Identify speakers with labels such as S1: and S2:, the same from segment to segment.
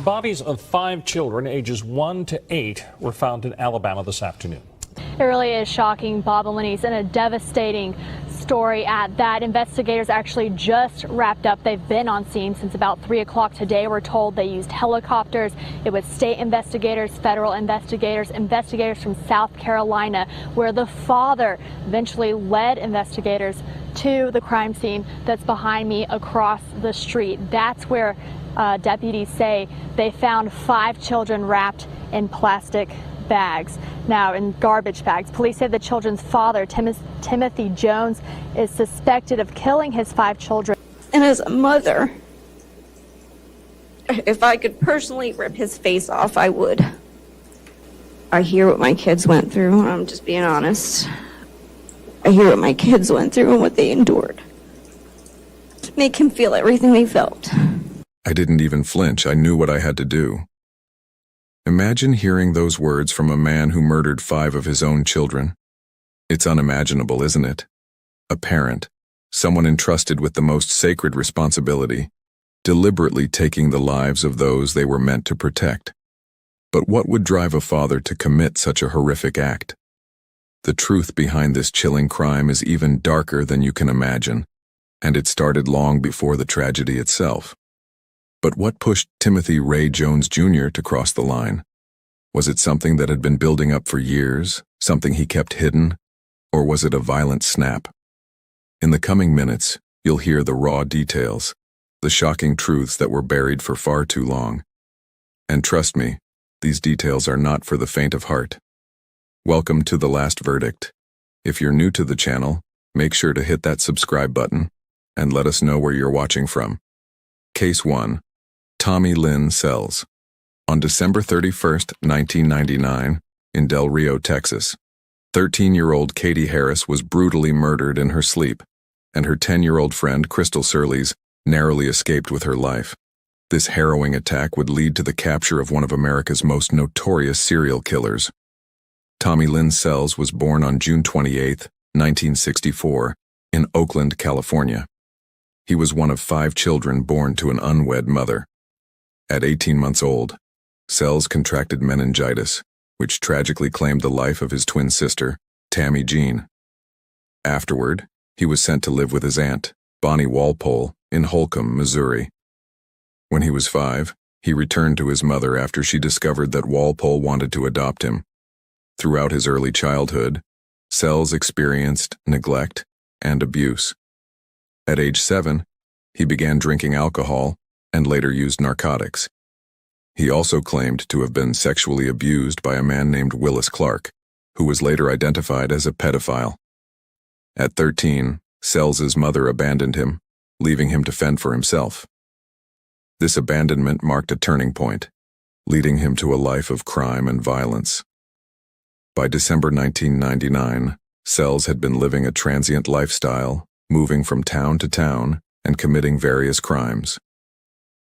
S1: The bodies of 5 children, ages 1 to 8, were found in Alabama this afternoon.
S2: It really is shocking, Bob and Lenise, and a devastating story at that. Investigators actually just wrapped up. They've been on scene since about 3 o'clock today. We're told they used helicopters. It was state investigators, federal investigators, investigators from South Carolina, where the father eventually led investigators to the crime scene that's behind me across the street. That's where deputies say they found 5 children wrapped in plastic bags. Now, in garbage bags. Police say the children's father, Timothy Jones, is suspected of killing his 5 children.
S3: And as a mother, if I could personally rip his face off, I would. I hear what my kids went through, and I'm just being honest. I hear what my kids went through and what they endured. To make him feel everything they felt.
S4: I didn't even flinch. I knew what I had to do. Imagine hearing those words from a man who murdered 5 of his own children. It's unimaginable, isn't it? A parent, someone entrusted with the most sacred responsibility, deliberately taking the lives of those they were meant to protect. But what would drive a father to commit such a horrific act? The truth behind this chilling crime is even darker than you can imagine, and it started long before the tragedy itself. But what pushed Timothy Ray Jones Jr. to cross the line? Was it something that had been building up for years, something he kept hidden, or was it a violent snap? In the coming minutes, you'll hear the raw details, the shocking truths that were buried for far too long. And trust me, these details are not for the faint of heart. Welcome to The Last Verdict. If you're new to the channel, make sure to hit that subscribe button and let us know where you're watching from. Case 1. Tommy Lynn Sells. On December 31, 1999, in Del Rio, Texas, 13-year-old Katie Harris was brutally murdered in her sleep, and her 10-year-old friend Crystal Surlees narrowly escaped with her life. This harrowing attack would lead to the capture of one of America's most notorious serial killers. Tommy Lynn Sells was born on June 28, 1964, in Oakland, California. He was one of 5 children born to an unwed mother. At 18 months old, Sells contracted meningitis, which tragically claimed the life of his twin sister, Tammy Jean. Afterward, he was sent to live with his aunt, Bonnie Walpole, in Holcomb, Missouri. When he was 5, he returned to his mother after she discovered that Walpole wanted to adopt him. Throughout his early childhood, Sells experienced neglect and abuse. At age 7, he began drinking alcohol and later used narcotics. He also claimed to have been sexually abused by a man named Willis Clark, who was later identified as a pedophile. At 13, Sells's mother abandoned him, leaving him to fend for himself. This abandonment marked a turning point, leading him to a life of crime and violence. By December 1999, Sells had been living a transient lifestyle, moving from town to town and committing various crimes.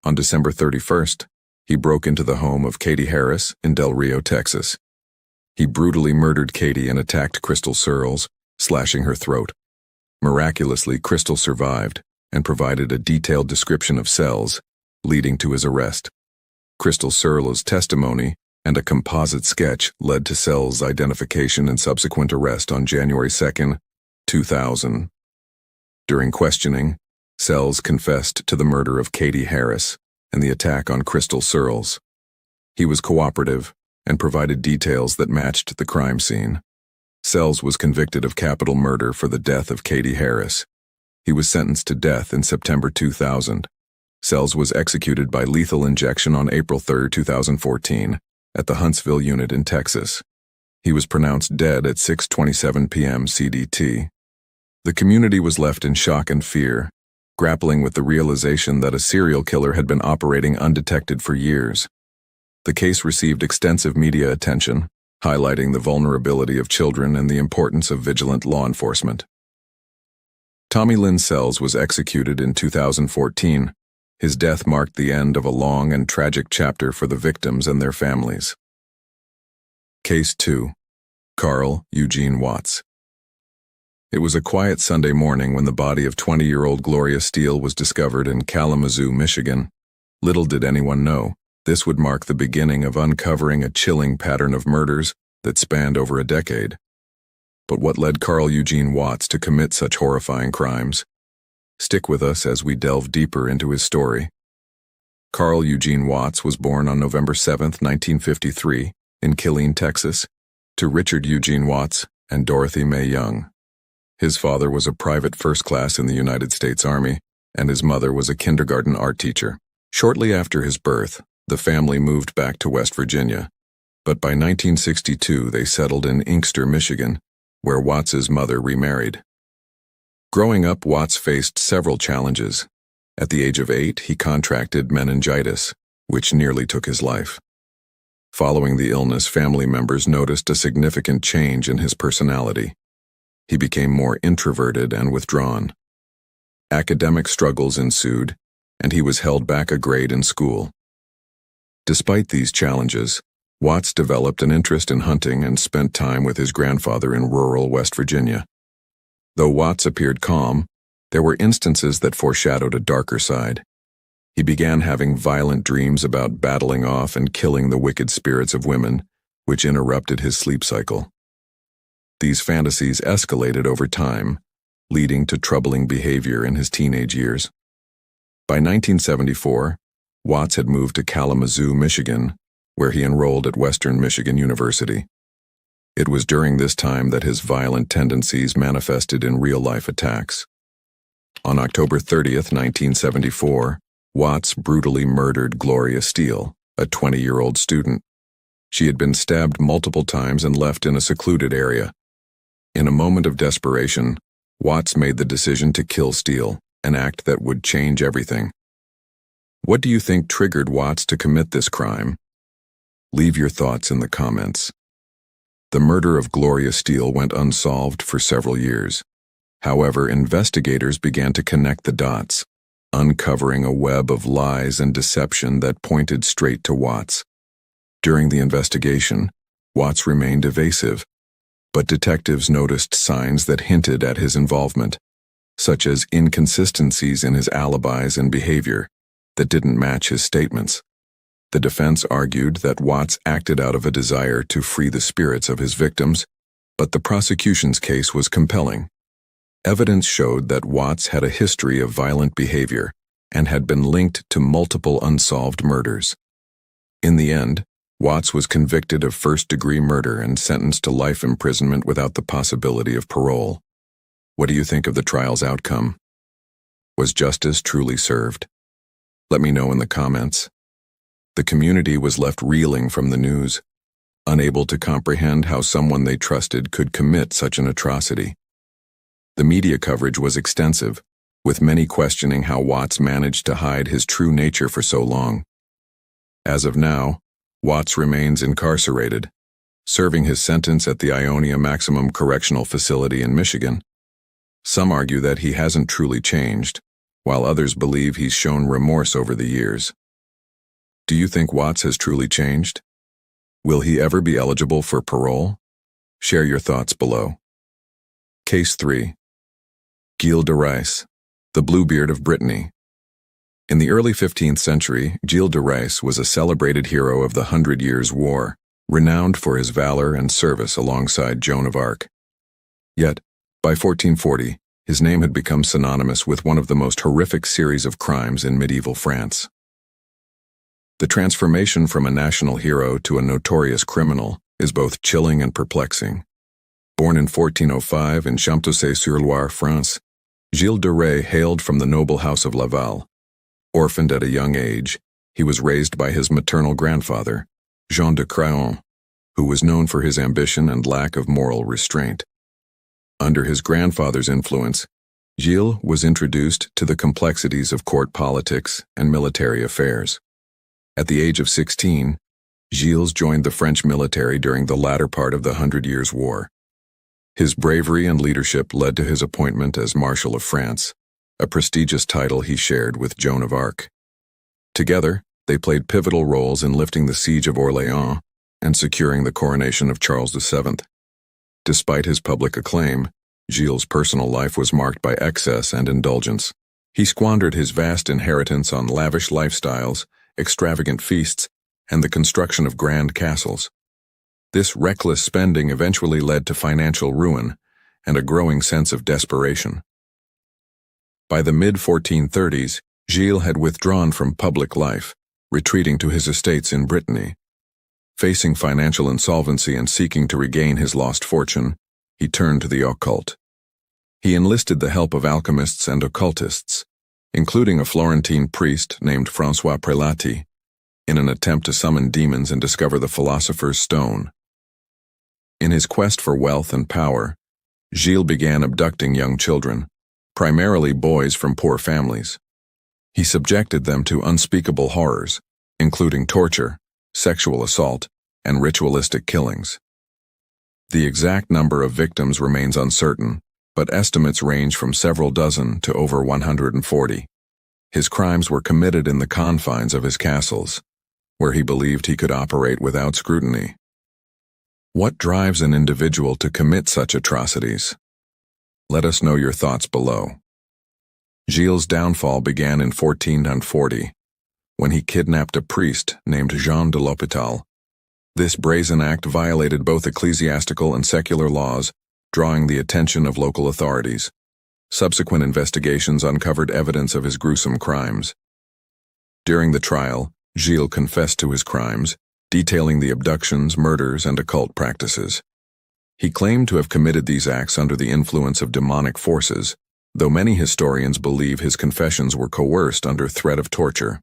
S4: On December 31st, he broke into the home of Katie Harris in Del Rio, Texas. He brutally murdered Katie and attacked Crystal Surlees, slashing her throat. Miraculously, Crystal survived and provided a detailed description of Sells, leading to his arrest. Crystal Surlees' testimony and a composite sketch led to Sells' identification and subsequent arrest on January 2, 2000. During questioning, Sells confessed to the murder of Katie Harris and the attack on Crystal Surlees. He was cooperative and provided details that matched the crime scene. Sells was convicted of capital murder for the death of Katie Harris. He was sentenced to death in September 2000. Sells was executed by lethal injection on April 3, 2014, at the Huntsville unit in Texas. He was pronounced dead at 6:27 p.m. CDT. The community was left in shock and fear, grappling with the realization that a serial killer had been operating undetected for years. The case received extensive media attention, highlighting the vulnerability of children and the importance of vigilant law enforcement. Tommy Lynn Sells was executed in 2014. His death marked the end of a long and tragic chapter for the victims and their families. Case 2. Carl Eugene Watts. It was a quiet Sunday morning when the body of 20-year-old Gloria Steele was discovered in Kalamazoo, Michigan. Little did anyone know, This would mark the beginning of uncovering a chilling pattern of murders that spanned over a decade. But what led Carl Eugene Watts to commit such horrifying crimes? Stick with us as we delve deeper into his story. Carl Eugene Watts was born on November 7, 1953, in Killeen, Texas, to Richard Eugene Watts and Dorothy Mae Young. His father was a private first class in the United States Army, and his mother was a kindergarten art teacher. Shortly after his birth, the family moved back to West Virginia, but by 1962 they settled in Inkster, Michigan, where Watts's mother remarried. Growing up, Watts faced several challenges. At the age of 8, he contracted meningitis, which nearly took his life. Following the illness, family members noticed a significant change in his personality. He became more introverted and withdrawn. Academic struggles ensued, and he was held back a grade in school. Despite these challenges, Watts developed an interest in hunting and spent time with his grandfather in rural West Virginia. Though Watts appeared calm, there were instances that foreshadowed a darker side. He began having violent dreams about battling off and killing the wicked spirits of women, which interrupted his sleep cycle. These fantasies escalated over time, leading to troubling behavior in his teenage years. By 1974, Watts had moved to Kalamazoo, Michigan, where he enrolled at Western Michigan University. It was during this time that his violent tendencies manifested in real-life attacks. On October 30, 1974, Watts brutally murdered Gloria Steele, a 20-year-old student. She had been stabbed multiple times and left in a secluded area. In a moment of desperation, Watts made the decision to kill Steele, an act that would change everything. What do you think triggered Watts to commit this crime? Leave your thoughts in the comments. The murder of Gloria Steele went unsolved for several years. However, investigators began to connect the dots, uncovering a web of lies and deception that pointed straight to Watts. During the investigation, Watts remained evasive, but detectives noticed signs that hinted at his involvement, such as inconsistencies in his alibis and behavior that didn't match his statements. The defense argued that Watts acted out of a desire to free the spirits of his victims, but the prosecution's case was compelling. Evidence showed that Watts had a history of violent behavior and had been linked to multiple unsolved murders. In the end, Watts was convicted of first-degree murder and sentenced to life imprisonment without the possibility of parole. What do you think of the trial's outcome? Was justice truly served? Let me know in the comments. The community was left reeling from the news, unable to comprehend how someone they trusted could commit such an atrocity. The media coverage was extensive, with many questioning how Watts managed to hide his true nature for so long. As of now, Watts remains incarcerated, serving his sentence at the Ionia Maximum Correctional Facility in Michigan. Some argue that he hasn't truly changed, while others believe he's shown remorse over the years. Do you think Watts has truly changed? Will he ever be eligible for parole? Share your thoughts below. Case 3. Gilles de Rais, the Bluebeard of Brittany. In the early 15th century, Gilles de Rais was a celebrated hero of the 100 Years' War, renowned for his valor and service alongside Joan of Arc. Yet, by 1440, his name had become synonymous with one of the most horrific series of crimes in medieval France. The transformation from a national hero to a notorious criminal is both chilling and perplexing. Born in 1405 in Champtocé-sur-Loire, France, Gilles de Rais hailed from the noble house of Laval. Orphaned at a young age, he was raised by his maternal grandfather, Jean de Craon, who was known for his ambition and lack of moral restraint. Under his grandfather's influence, Gilles was introduced to the complexities of court politics and military affairs. At the age of 16, Gilles joined the French military during the latter part of the 100 Years' War. His bravery and leadership led to his appointment as Marshal of France, a prestigious title he shared with Joan of Arc. Together, they played pivotal roles in lifting the siege of Orléans and securing the coronation of Charles VII. Despite his public acclaim, Gilles' personal life was marked by excess and indulgence. He squandered his vast inheritance on lavish lifestyles, extravagant feasts, and the construction of grand castles. This reckless spending eventually led to financial ruin and a growing sense of desperation. By the mid-1430s, Gilles had withdrawn from public life, retreating to his estates in Brittany. Facing financial insolvency and seeking to regain his lost fortune, he turned to the occult. He enlisted the help of alchemists and occultists, including a Florentine priest named François Prelati, in an attempt to summon demons and discover the philosopher's stone. In his quest for wealth and power, Gilles began abducting young children, primarily boys from poor families. He subjected them to unspeakable horrors, including torture, sexual assault, and ritualistic killings. The exact number of victims remains uncertain, but estimates range from several dozen to over 140. His crimes were committed in the confines of his castles, where he believed he could operate without scrutiny. What drives an individual to commit such atrocities? Let us know your thoughts below. Gilles' downfall began in 1440, when he kidnapped a priest named Jean de l'Hôpital. This brazen act violated both ecclesiastical and secular laws, drawing the attention of local authorities. Subsequent investigations uncovered evidence of his gruesome crimes. During the trial, Gilles confessed to his crimes, detailing the abductions, murders, and occult practices. He claimed to have committed these acts under the influence of demonic forces, though many historians believe his confessions were coerced under threat of torture.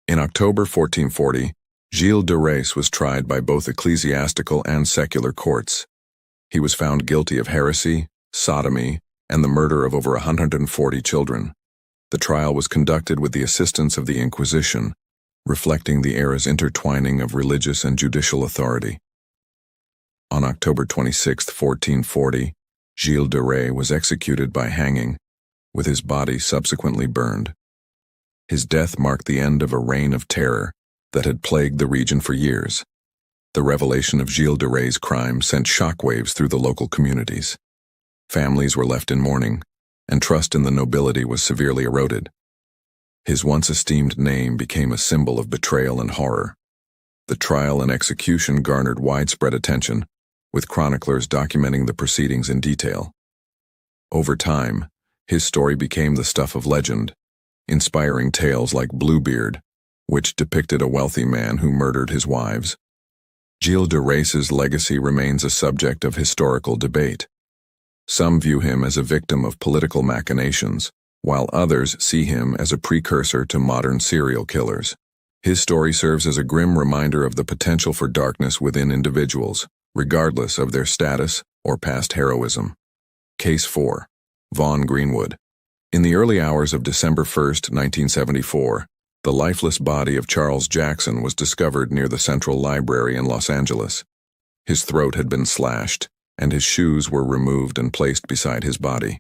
S4: In October 1440, Gilles de Rais was tried by both ecclesiastical and secular courts. He was found guilty of heresy, sodomy, and the murder of over 140 children. The trial was conducted with the assistance of the Inquisition, reflecting the era's intertwining of religious and judicial authority. On October 26, 1440, Gilles de Rais was executed by hanging, with his body subsequently burned. His death marked the end of a reign of terror that had plagued the region for years. The revelation of Gilles de Rais' crime sent shockwaves through the local communities. Families were left in mourning, and trust in the nobility was severely eroded. His once esteemed name became a symbol of betrayal and horror. The trial and execution garnered widespread attention, with chroniclers documenting the proceedings in detail. Over time, his story became the stuff of legend, inspiring tales like Bluebeard, which depicted a wealthy man who murdered his wives. Gilles de Rais' legacy remains a subject of historical debate. Some view him as a victim of political machinations, while others see him as a precursor to modern serial killers. His story serves as a grim reminder of the potential for darkness within individuals, regardless of their status or past heroism. Case 4. Vaughn Greenwood. In the early hours of December 1, 1974, the lifeless body of Charles Jackson was discovered near the Central Library in Los Angeles. His throat had been slashed, and his shoes were removed and placed beside his body.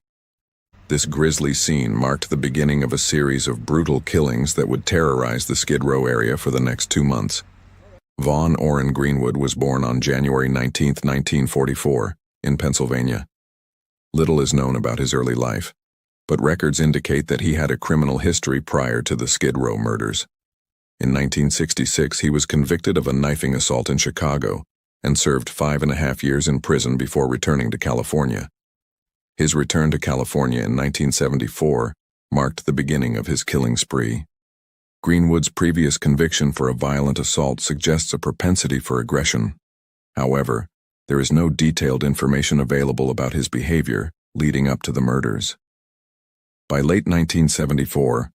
S4: This grisly scene marked the beginning of a series of brutal killings that would terrorize the Skid Row area for the next 2 months. Vaughn Orrin Greenwood was born on January 19, 1944, in Pennsylvania. Little is known about his early life, but records indicate that he had a criminal history prior to the Skid Row murders. In 1966, he was convicted of a knifing assault in Chicago and served 5.5 years in prison before returning to California. His return to California in 1974 marked the beginning of his killing spree. Greenwood's previous conviction for a violent assault suggests a propensity for aggression. However, there is no detailed information available about his behavior leading up to the murders. By late 1974,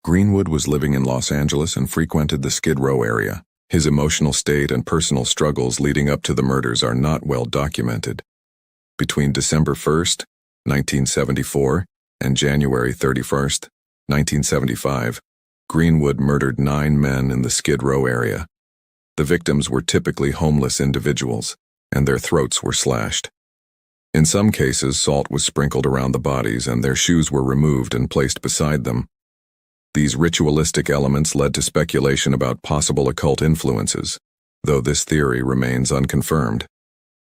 S4: Greenwood was living in Los Angeles and frequented the Skid Row area. His emotional state and personal struggles leading up to the murders are not well documented. Between December 1, 1974, and January 31, 1975, Greenwood murdered 9 men in the Skid Row area. The victims were typically homeless individuals, and their throats were slashed. In some cases, salt was sprinkled around the bodies and their shoes were removed and placed beside them. These ritualistic elements led to speculation about possible occult influences, though this theory remains unconfirmed.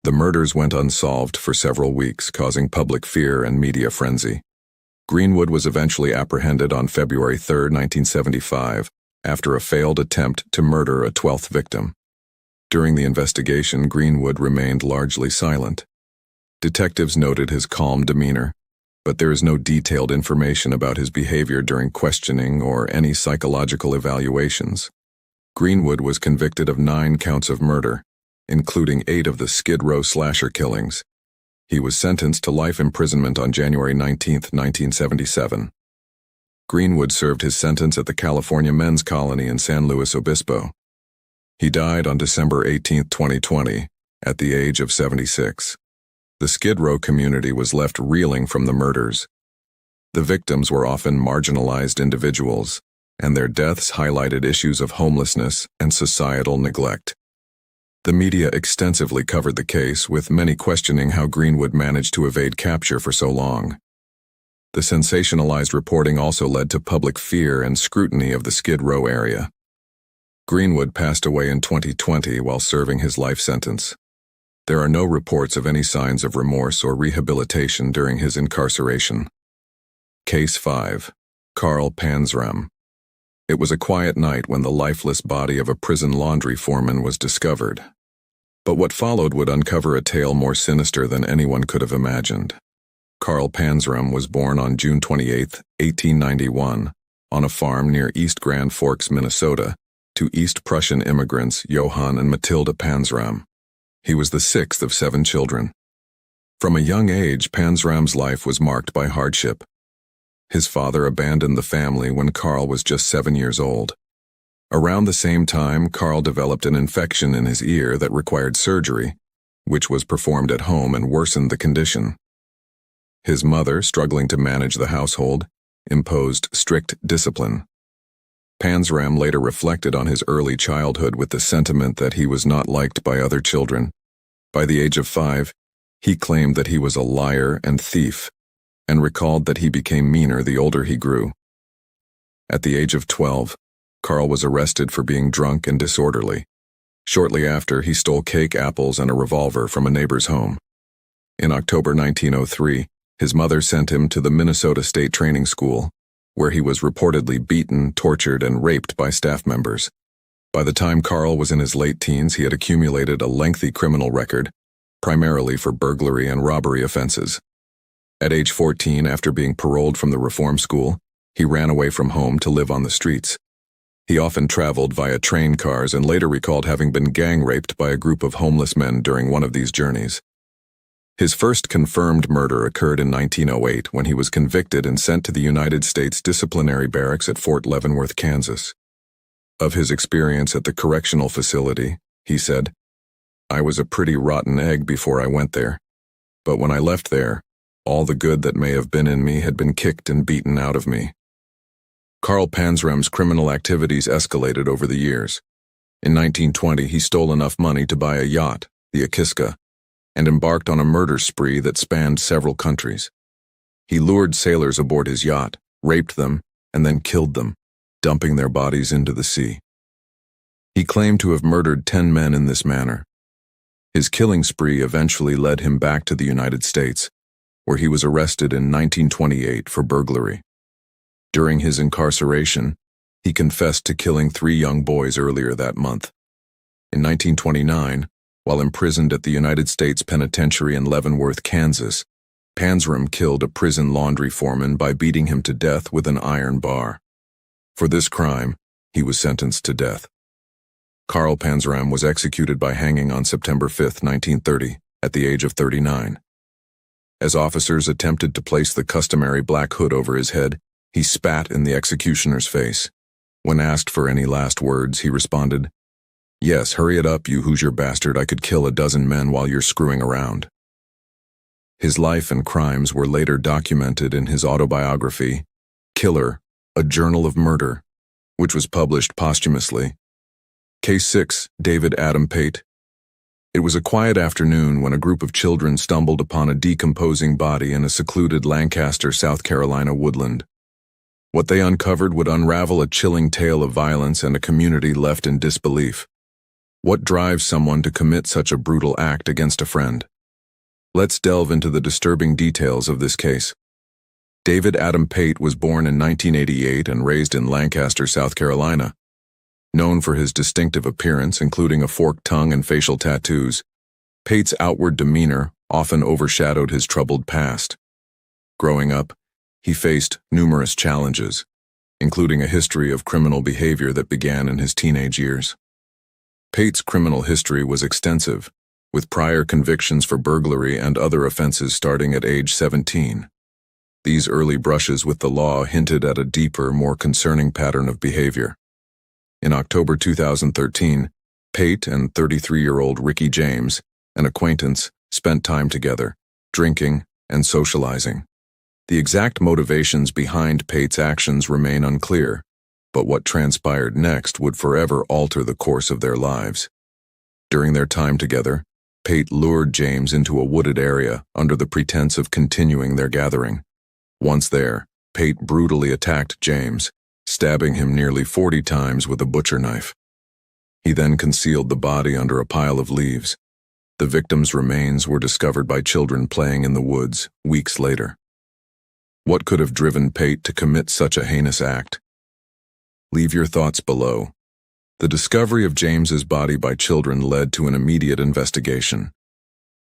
S4: The murders went unsolved for several weeks, causing public fear and media frenzy. Greenwood was eventually apprehended on February 3, 1975, after a failed attempt to murder a 12th victim. During the investigation, Greenwood remained largely silent. Detectives noted his calm demeanor, but there is no detailed information about his behavior during questioning or any psychological evaluations. Greenwood was convicted of 9 counts of murder, including 8 of the Skid Row slasher killings. He was sentenced to life imprisonment on January 19, 1977. Greenwood served his sentence at the California Men's Colony in San Luis Obispo. He died on December 18, 2020, at the age of 76. The Skid Row community was left reeling from the murders. The victims were often marginalized individuals, and their deaths highlighted issues of homelessness and societal neglect. The media extensively covered the case, with many questioning how Greenwood managed to evade capture for so long. The sensationalized reporting also led to public fear and scrutiny of the Skid Row area. Greenwood passed away in 2020 while serving his life sentence. There are no reports of any signs of remorse or rehabilitation during his incarceration. Case 5. Carl Panzram. It was a quiet night when the lifeless body of a prison laundry foreman was discovered. But what followed would uncover a tale more sinister than anyone could have imagined. Carl Panzram was born on June 28, 1891, on a farm near East Grand Forks, Minnesota, to East Prussian immigrants Johann and Matilda Panzram. He was the 6th of 7 children. From a young age, Panzram's life was marked by hardship. His father abandoned the family when Carl was just 7 years old. Around the same time, Carl developed an infection in his ear that required surgery, which was performed at home and worsened the condition. His mother, struggling to manage the household, imposed strict discipline. Panzram later reflected on his early childhood with the sentiment that he was not liked by other children. By the age of 5, he claimed that he was a liar and thief, and recalled that he became meaner the older he grew. At the age of 12, Carl was arrested for being drunk and disorderly. Shortly after, he stole cake, apples, and a revolver from a neighbor's home. In October 1903, his mother sent him to the Minnesota State Training School, where he was reportedly beaten, tortured, and raped by staff members. By the time Carl was in his late teens, he had accumulated a lengthy criminal record, primarily for burglary and robbery offenses. At age 14, after being paroled from the reform school, he ran away from home to live on the streets. He often traveled via train cars and later recalled having been gang raped by a group of homeless men during one of these journeys. His first confirmed murder occurred in 1908 when he was convicted and sent to the United States Disciplinary Barracks at Fort Leavenworth, Kansas. Of his experience at the correctional facility, he said, "I was a pretty rotten egg before I went there, but when I left there, all the good that may have been in me had been kicked and beaten out of me." Carl Panzram's criminal activities escalated over the years. In 1920, he stole enough money to buy a yacht, the Akiska, and embarked on a murder spree that spanned several countries. He lured sailors aboard his yacht, raped them, and then killed them, dumping their bodies into the sea. He claimed to have murdered 10 men in this manner. His killing spree eventually led him back to the United States, where he was arrested in 1928 for burglary. During his incarceration, he confessed to killing 3 young boys earlier that month. In 1929, while imprisoned at the United States Penitentiary in Leavenworth, Kansas, Panzram killed a prison laundry foreman by beating him to death with an iron bar. For this crime, he was sentenced to death. Carl Panzram was executed by hanging on September 5, 1930, at the age of 39. As officers attempted to place the customary black hood over his head, he spat in the executioner's face. When asked for any last words, he responded, "Yes, hurry it up, you Hoosier bastard. I could kill a dozen men while you're screwing around." His life and crimes were later documented in his autobiography, Killer, A Journal of Murder, which was published posthumously. Case 6, David Adam Pate. It was a quiet afternoon when a group of children stumbled upon a decomposing body in a secluded Lancaster, South Carolina woodland. What they uncovered would unravel a chilling tale of violence and a community left in disbelief. What drives someone to commit such a brutal act against a friend? Let's delve into the disturbing details of this case. David Adam Pate was born in 1988 and raised in Lancaster, South Carolina, Known for his distinctive appearance, including a forked tongue and facial tattoos, Pate's outward demeanor often overshadowed his troubled past. Growing up, he faced numerous challenges, including a history of criminal behavior that began in his teenage years. Pate's criminal history was extensive, with prior convictions for burglary and other offenses starting at age 17. These early brushes with the law hinted at a deeper, more concerning pattern of behavior. In October 2013, Pate and 33-year-old Ricky James, an acquaintance, spent time together, drinking and socializing. The exact motivations behind Pate's actions remain unclear, but what transpired next would forever alter the course of their lives. During their time together, Pate lured James into a wooded area under the pretense of continuing their gathering. Once there, Pate brutally attacked James, stabbing him nearly 40 times with a butcher knife. He then concealed the body under a pile of leaves. The victim's remains were discovered by children playing in the woods weeks later. What could have driven Pate to commit such a heinous act? Leave your thoughts below. The discovery of James's body by children led to an immediate investigation.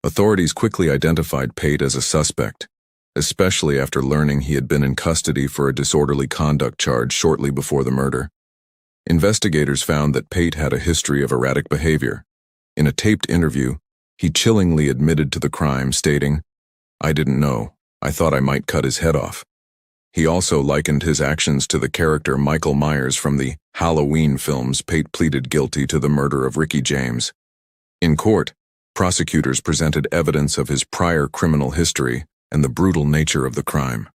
S4: Authorities quickly identified Pate as a suspect, especially after learning he had been in custody for a disorderly conduct charge shortly before the murder. Investigators found that Pate had a history of erratic behavior. In a taped interview, he chillingly admitted to the crime, stating, "I didn't know. I thought I might cut his head off." He also likened his actions to the character Michael Myers from the Halloween films. Pate pleaded guilty to the murder of Ricky James. In court, prosecutors presented evidence of his prior criminal history and the brutal nature of the crime.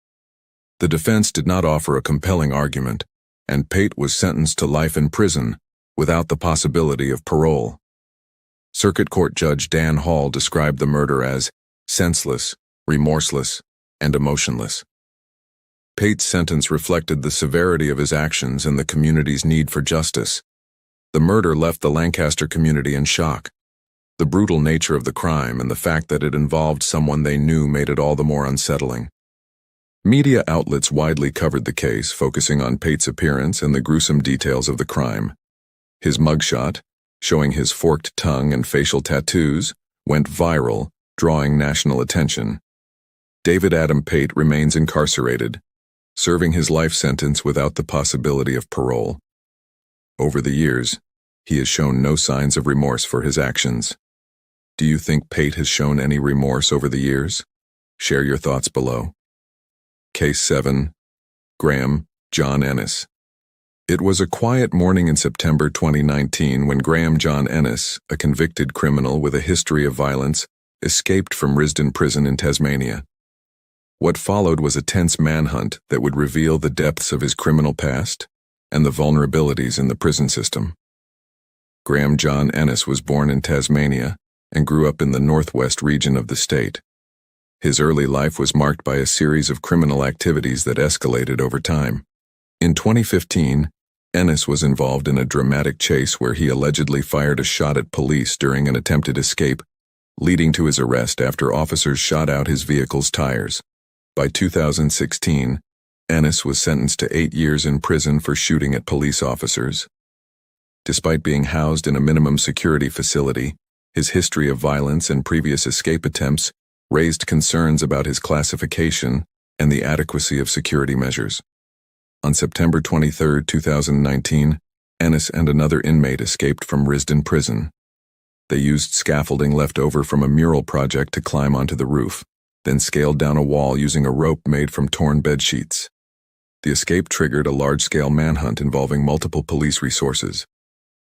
S4: The defense did not offer a compelling argument, and Pate was sentenced to life in prison without the possibility of parole. Circuit Court Judge Dan Hall described the murder as senseless, remorseless, and emotionless. Pate's sentence reflected the severity of his actions and the community's need for justice. The murder left the Lancaster community in shock. The brutal nature of the crime and the fact that it involved someone they knew made it all the more unsettling. Media outlets widely covered the case, focusing on Pate's appearance and the gruesome details of the crime. His mugshot, showing his forked tongue and facial tattoos, went viral, drawing national attention. David Adam Pate remains incarcerated, serving his life sentence without the possibility of parole. Over the years, he has shown no signs of remorse for his actions. Do you think Pate has shown any remorse over the years? Share your thoughts below. Case 7. Graham John Ennis. It was a quiet morning in September 2019 when Graham John Ennis, a convicted criminal with a history of violence, escaped from Risdon Prison in Tasmania. What followed was a tense manhunt that would reveal the depths of his criminal past and the vulnerabilities in the prison system. Graham John Ennis was born in Tasmania and grew up in the northwest region of the state. His early life was marked by a series of criminal activities that escalated over time. In 2015, Ennis was involved in a dramatic chase where he allegedly fired a shot at police during an attempted escape, leading to his arrest after officers shot out his vehicle's tires. By 2016, Ennis was sentenced to 8 years in prison for shooting at police officers. Despite being housed in a minimum security facility, his history of violence and previous escape attempts raised concerns about his classification and the adequacy of security measures. On September 23, 2019, Ennis and another inmate escaped from Risdon Prison. They used scaffolding left over from a mural project to climb onto the roof, then scaled down a wall using a rope made from torn bedsheets. The escape triggered a large-scale manhunt involving multiple police resources.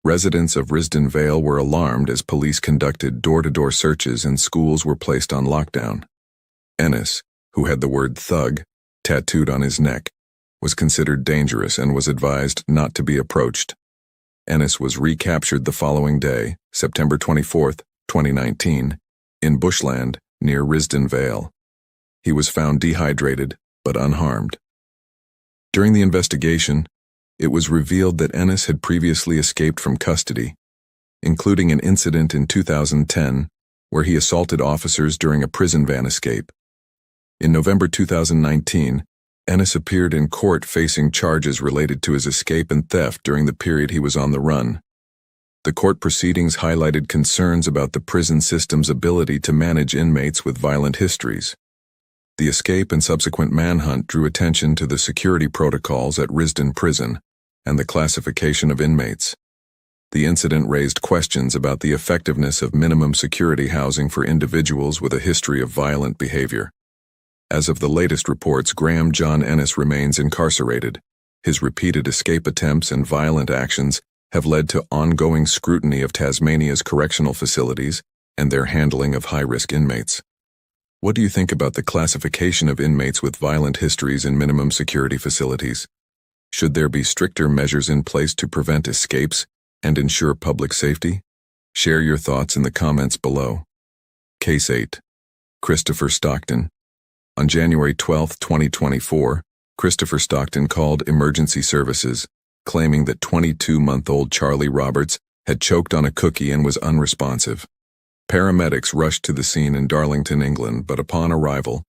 S4: Residents of Risdon Vale were alarmed as police conducted door-to-door searches and schools were placed on lockdown. Ennis, who had the word thug tattooed on his neck, was considered dangerous and was advised not to be approached. Ennis was recaptured the following day, September 24, 2019, in bushland near Risdon Vale. He was found dehydrated but unharmed. During the investigation, it was revealed that Ennis had previously escaped from custody, including an incident in 2010 where he assaulted officers during a prison van escape. In November 2019, Ennis appeared in court facing charges related to his escape and theft during the period he was on the run. The court proceedings highlighted concerns about the prison system's ability to manage inmates with violent histories. The escape and subsequent manhunt drew attention to the security protocols at Risdon Prison and the classification of inmates. The incident raised questions about the effectiveness of minimum security housing for individuals with a history of violent behavior. As of the latest reports, Graham John Ennis remains incarcerated. His repeated escape attempts and violent actions have led to ongoing scrutiny of Tasmania's correctional facilities and their handling of high-risk inmates. What do you think about the classification of inmates with violent histories in minimum security facilities? Should there be stricter measures in place to prevent escapes and ensure public safety? Share your thoughts in the comments below. Case 8. Christopher Stockton. On January 12, 2024, Christopher Stockton called emergency services, claiming that 22-month-old Charlie Roberts had choked on a cookie and was unresponsive. Paramedics rushed to the scene in Darlington, England, but upon arrival,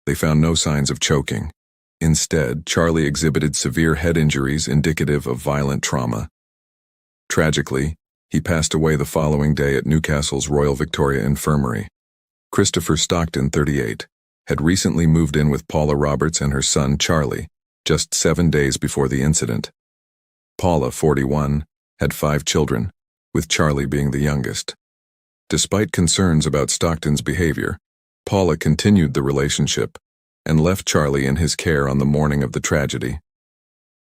S4: they found no signs of choking. Instead, Charlie exhibited severe head injuries indicative of violent trauma. Tragically, he passed away the following day at Newcastle's Royal Victoria Infirmary. Christopher Stockton, 38, had recently moved in with Paula Roberts and her son, Charlie, just 7 days before the incident. Paula, 41, had 5 children, with Charlie being the youngest. Despite concerns about Stockton's behavior, Paula continued the relationship and left Charlie in his care on the morning of the tragedy.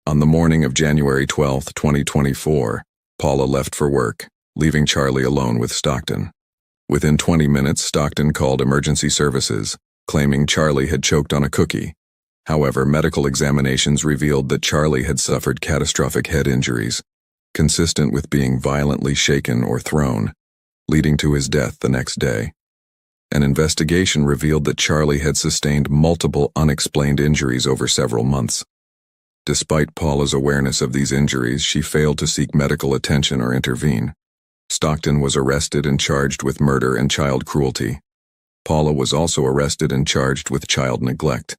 S4: On the morning of January 12, 2024, Paula left for work, leaving Charlie alone with Stockton. Within 20 minutes, Stockton called emergency services, claiming Charlie had choked on a cookie. However, medical examinations revealed that Charlie had suffered catastrophic head injuries, consistent with being violently shaken or thrown, leading to his death the next day. An investigation revealed that Charlie had sustained multiple unexplained injuries over several months. Despite Paula's awareness of these injuries, she failed to seek medical attention or intervene. Stockton was arrested and charged with murder and child cruelty. Paula was also arrested and charged with child neglect.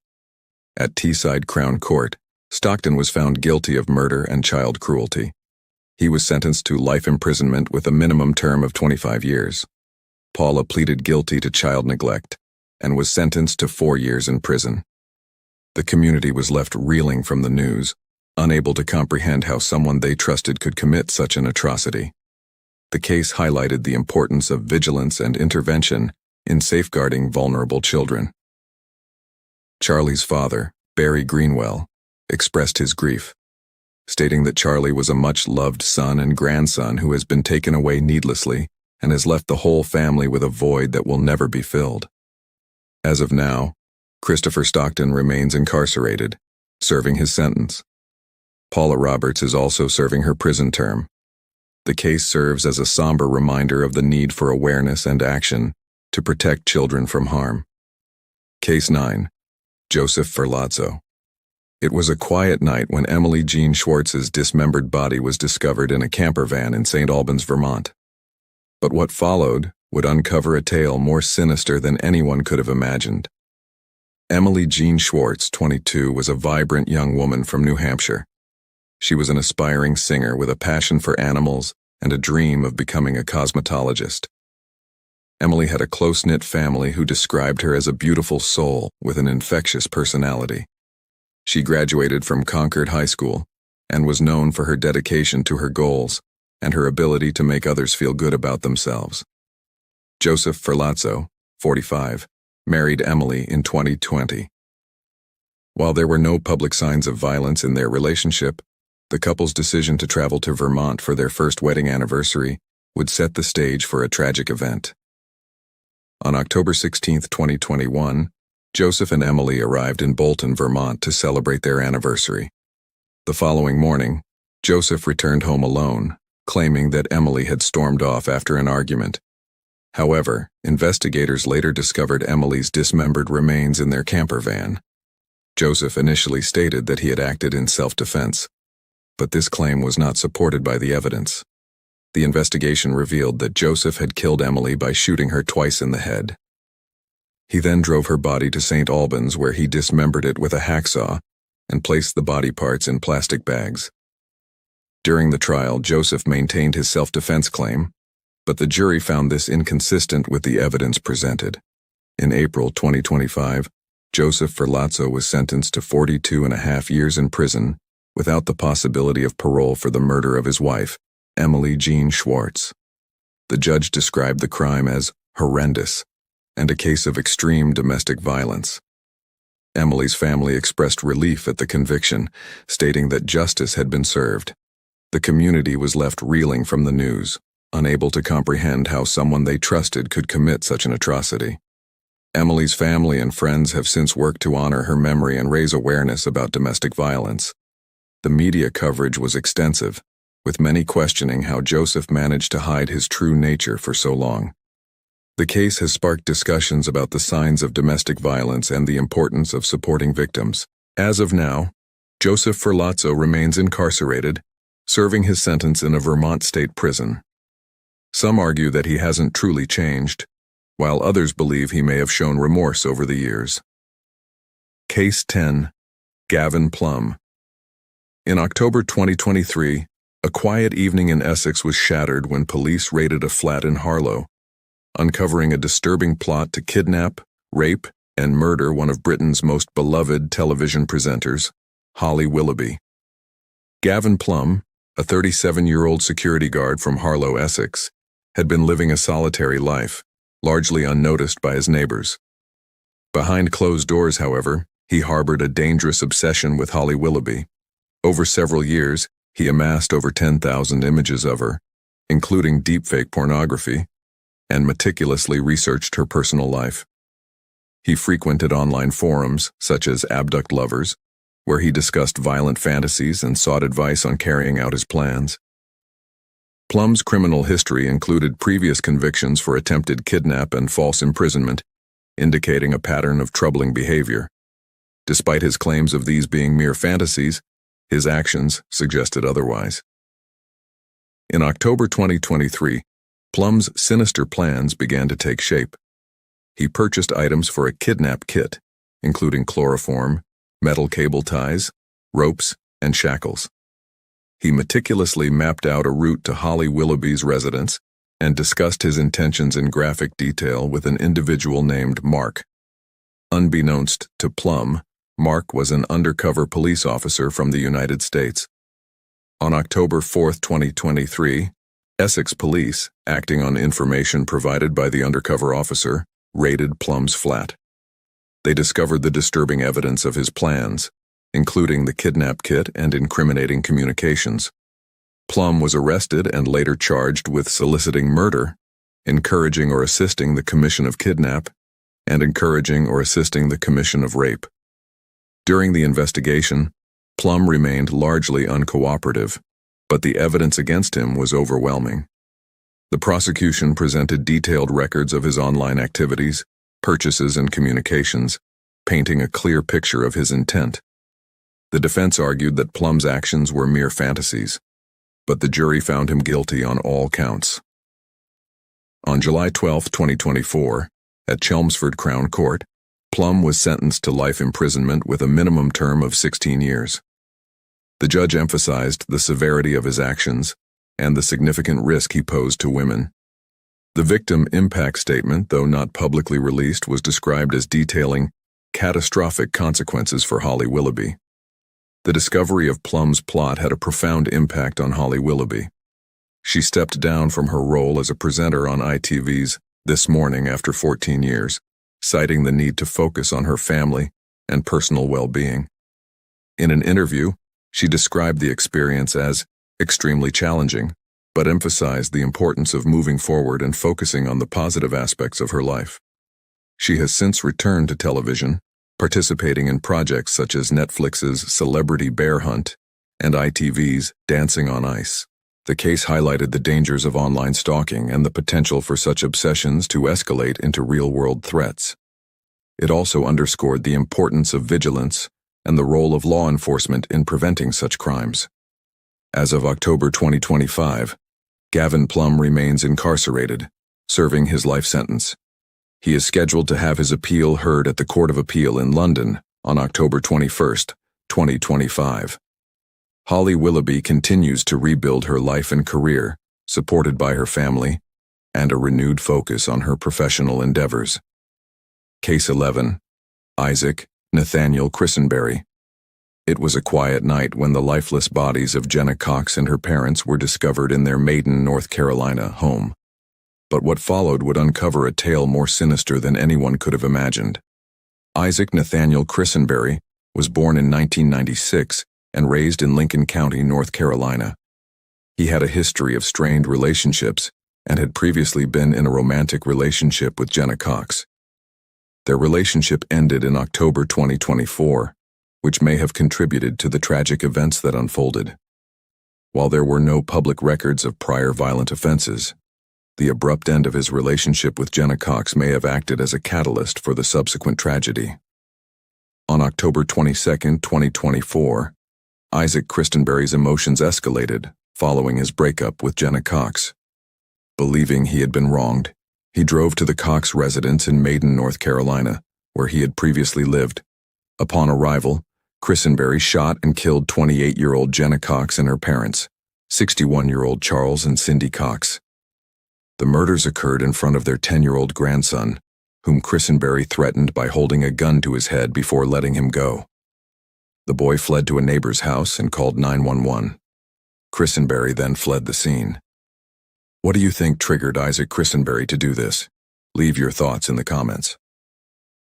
S4: At Teesside Crown Court, Stockton was found guilty of murder and child cruelty. He was sentenced to life imprisonment with a minimum term of 25 years. Paula pleaded guilty to child neglect and was sentenced to 4 years in prison. The community was left reeling from the news, unable to comprehend how someone they trusted could commit such an atrocity. The case highlighted the importance of vigilance and intervention in safeguarding vulnerable children. Charlie's father, Barry Greenwell, expressed his grief, stating that Charlie was a much-loved son and grandson who has been taken away needlessly and has left the whole family with a void that will never be filled. As of now, Christopher Stockton remains incarcerated, serving his sentence. Paula Roberts is also serving her prison term. The case serves as a somber reminder of the need for awareness and action to protect children from harm. Case 9. Joseph Ferlazzo. It was a quiet night when Emily Jean Schwartz's dismembered body was discovered in a camper van in St. Albans, Vermont. But what followed would uncover a tale more sinister than anyone could have imagined. Emily Jean Schwartz, 22, was a vibrant young woman from New Hampshire. She was an aspiring singer with a passion for animals and a dream of becoming a cosmetologist. Emily had a close-knit family who described her as a beautiful soul with an infectious personality. She graduated from Concord High School and was known for her dedication to her goals and her ability to make others feel good about themselves. Joseph Ferlazzo, 45, married Emily in 2020. While there were no public signs of violence in their relationship, the couple's decision to travel to Vermont for their first wedding anniversary would set the stage for a tragic event. On October 16, 2021, Joseph and Emily arrived in Bolton, Vermont to celebrate their anniversary. The following morning, Joseph returned home alone, claiming that Emily had stormed off after an argument. However, investigators later discovered Emily's dismembered remains in their camper van. Joseph initially stated that he had acted in self-defense, but this claim was not supported by the evidence. The investigation revealed that Joseph had killed Emily by shooting her twice in the head. He then drove her body to St. Albans, where he dismembered it with a hacksaw and placed the body parts in plastic bags. During the trial, Joseph maintained his self-defense claim, but the jury found this inconsistent with the evidence presented. In April 2025, Joseph Ferlazzo was sentenced to 42.5 years in prison without the possibility of parole for the murder of his wife, Emily Jean Schwartz. The judge described the crime as horrendous and a case of extreme domestic violence. Emily's family expressed relief at the conviction, stating that justice had been served. The community was left reeling from the news, unable to comprehend how someone they trusted could commit such an atrocity. Emily's family and friends have since worked to honor her memory and raise awareness about domestic violence. The media coverage was extensive, with many questioning how Joseph managed to hide his true nature for so long. The case has sparked discussions about the signs of domestic violence and the importance of supporting victims. As of now, Joseph Ferlazzo remains incarcerated, serving his sentence in a Vermont state prison. Some argue that he hasn't truly changed, while others believe he may have shown remorse over the years. Case 10. Gavin Plum. In October 2023, a quiet evening in Essex was shattered when police raided a flat in Harlow, uncovering a disturbing plot to kidnap, rape, and murder one of Britain's most beloved television presenters, Holly Willoughby. Gavin Plum, a 37-year-old security guard from Harlow, Essex, had been living a solitary life, largely unnoticed by his neighbors. Behind closed doors, however, he harbored a dangerous obsession with Holly Willoughby. Over several years, he amassed over 10,000 images of her, including deepfake pornography, and meticulously researched her personal life. He frequented online forums, such as Abduct Lovers, where he discussed violent fantasies and sought advice on carrying out his plans. Plum's criminal history included previous convictions for attempted kidnap and false imprisonment, indicating a pattern of troubling behavior. Despite his claims of these being mere fantasies, his actions suggested otherwise. In October 2023, Plum's sinister plans began to take shape. He purchased items for a kidnap kit, including chloroform, metal cable ties, ropes, and shackles. He meticulously mapped out a route to Holly Willoughby's residence and discussed his intentions in graphic detail with an individual named Mark. Unbeknownst to Plum, Mark was an undercover police officer from the United States. On October 4, 2023, Essex police, acting on information provided by the undercover officer, raided Plum's flat. They discovered the disturbing evidence of his plans, including the kidnap kit and incriminating communications. Plum was arrested and later charged with soliciting murder, encouraging or assisting the commission of kidnap, and encouraging or assisting the commission of rape. During the investigation, Plum remained largely uncooperative, but the evidence against him was overwhelming. The prosecution presented detailed records of his online activities, purchases, and communications, painting a clear picture of his intent. The defense argued that Plum's actions were mere fantasies, but the jury found him guilty on all counts. On July 12, 2024, at Chelmsford Crown Court, Plum was sentenced to life imprisonment with a minimum term of 16 years. The judge emphasized the severity of his actions and the significant risk he posed to women. The victim impact statement, though not publicly released, was described as detailing catastrophic consequences for Holly Willoughby. The discovery of Plum's plot had a profound impact on Holly Willoughby. She stepped down from her role as a presenter on ITV's This Morning after 14 years, citing the need to focus on her family and personal well-being. In an interview, she described the experience as extremely challenging, but emphasized the importance of moving forward and focusing on the positive aspects of her life. She has since returned to television, participating in projects such as Netflix's Celebrity Bear Hunt and ITV's Dancing on Ice. The case highlighted the dangers of online stalking and the potential for such obsessions to escalate into real-world threats. It also underscored the importance of vigilance and the role of law enforcement in preventing such crimes. As of October 2025, Gavin Plum remains incarcerated, serving his life sentence. He is scheduled to have his appeal heard at the Court of Appeal in London on October 21, 2025. Holly Willoughby continues to rebuild her life and career, supported by her family, and a renewed focus on her professional endeavors. Case 11. Isaac Nathaniel Christenberry. It was a quiet night when the lifeless bodies of Jenna Cox and her parents were discovered in their Maiden, North Carolina home. But what followed would uncover a tale more sinister than anyone could have imagined. Isaac Nathaniel Christenberry was born in 1996 and raised in Lincoln County, North Carolina. He had a history of strained relationships and had previously been in a romantic relationship with Jenna Cox. Their relationship ended in October 2024, which may have contributed to the tragic events that unfolded. While there were no public records of prior violent offenses, the abrupt end of his relationship with Jenna Cox may have acted as a catalyst for the subsequent tragedy. On October 22, 2024, Isaac Christenberry's emotions escalated following his breakup with Jenna Cox. Believing he had been wronged, he drove to the Cox residence in Maiden, North Carolina, where he had previously lived. Upon arrival, Christenberry shot and killed 28-year-old Jenna Cox and her parents, 61-year-old Charles and Cindy Cox. The murders occurred in front of their 10-year-old grandson, whom Christenberry threatened by holding a gun to his head before letting him go. The boy fled to a neighbor's house and called 911. Christenberry then fled the scene. What do you think triggered Isaac Christenberry to do this? Leave your thoughts in the comments.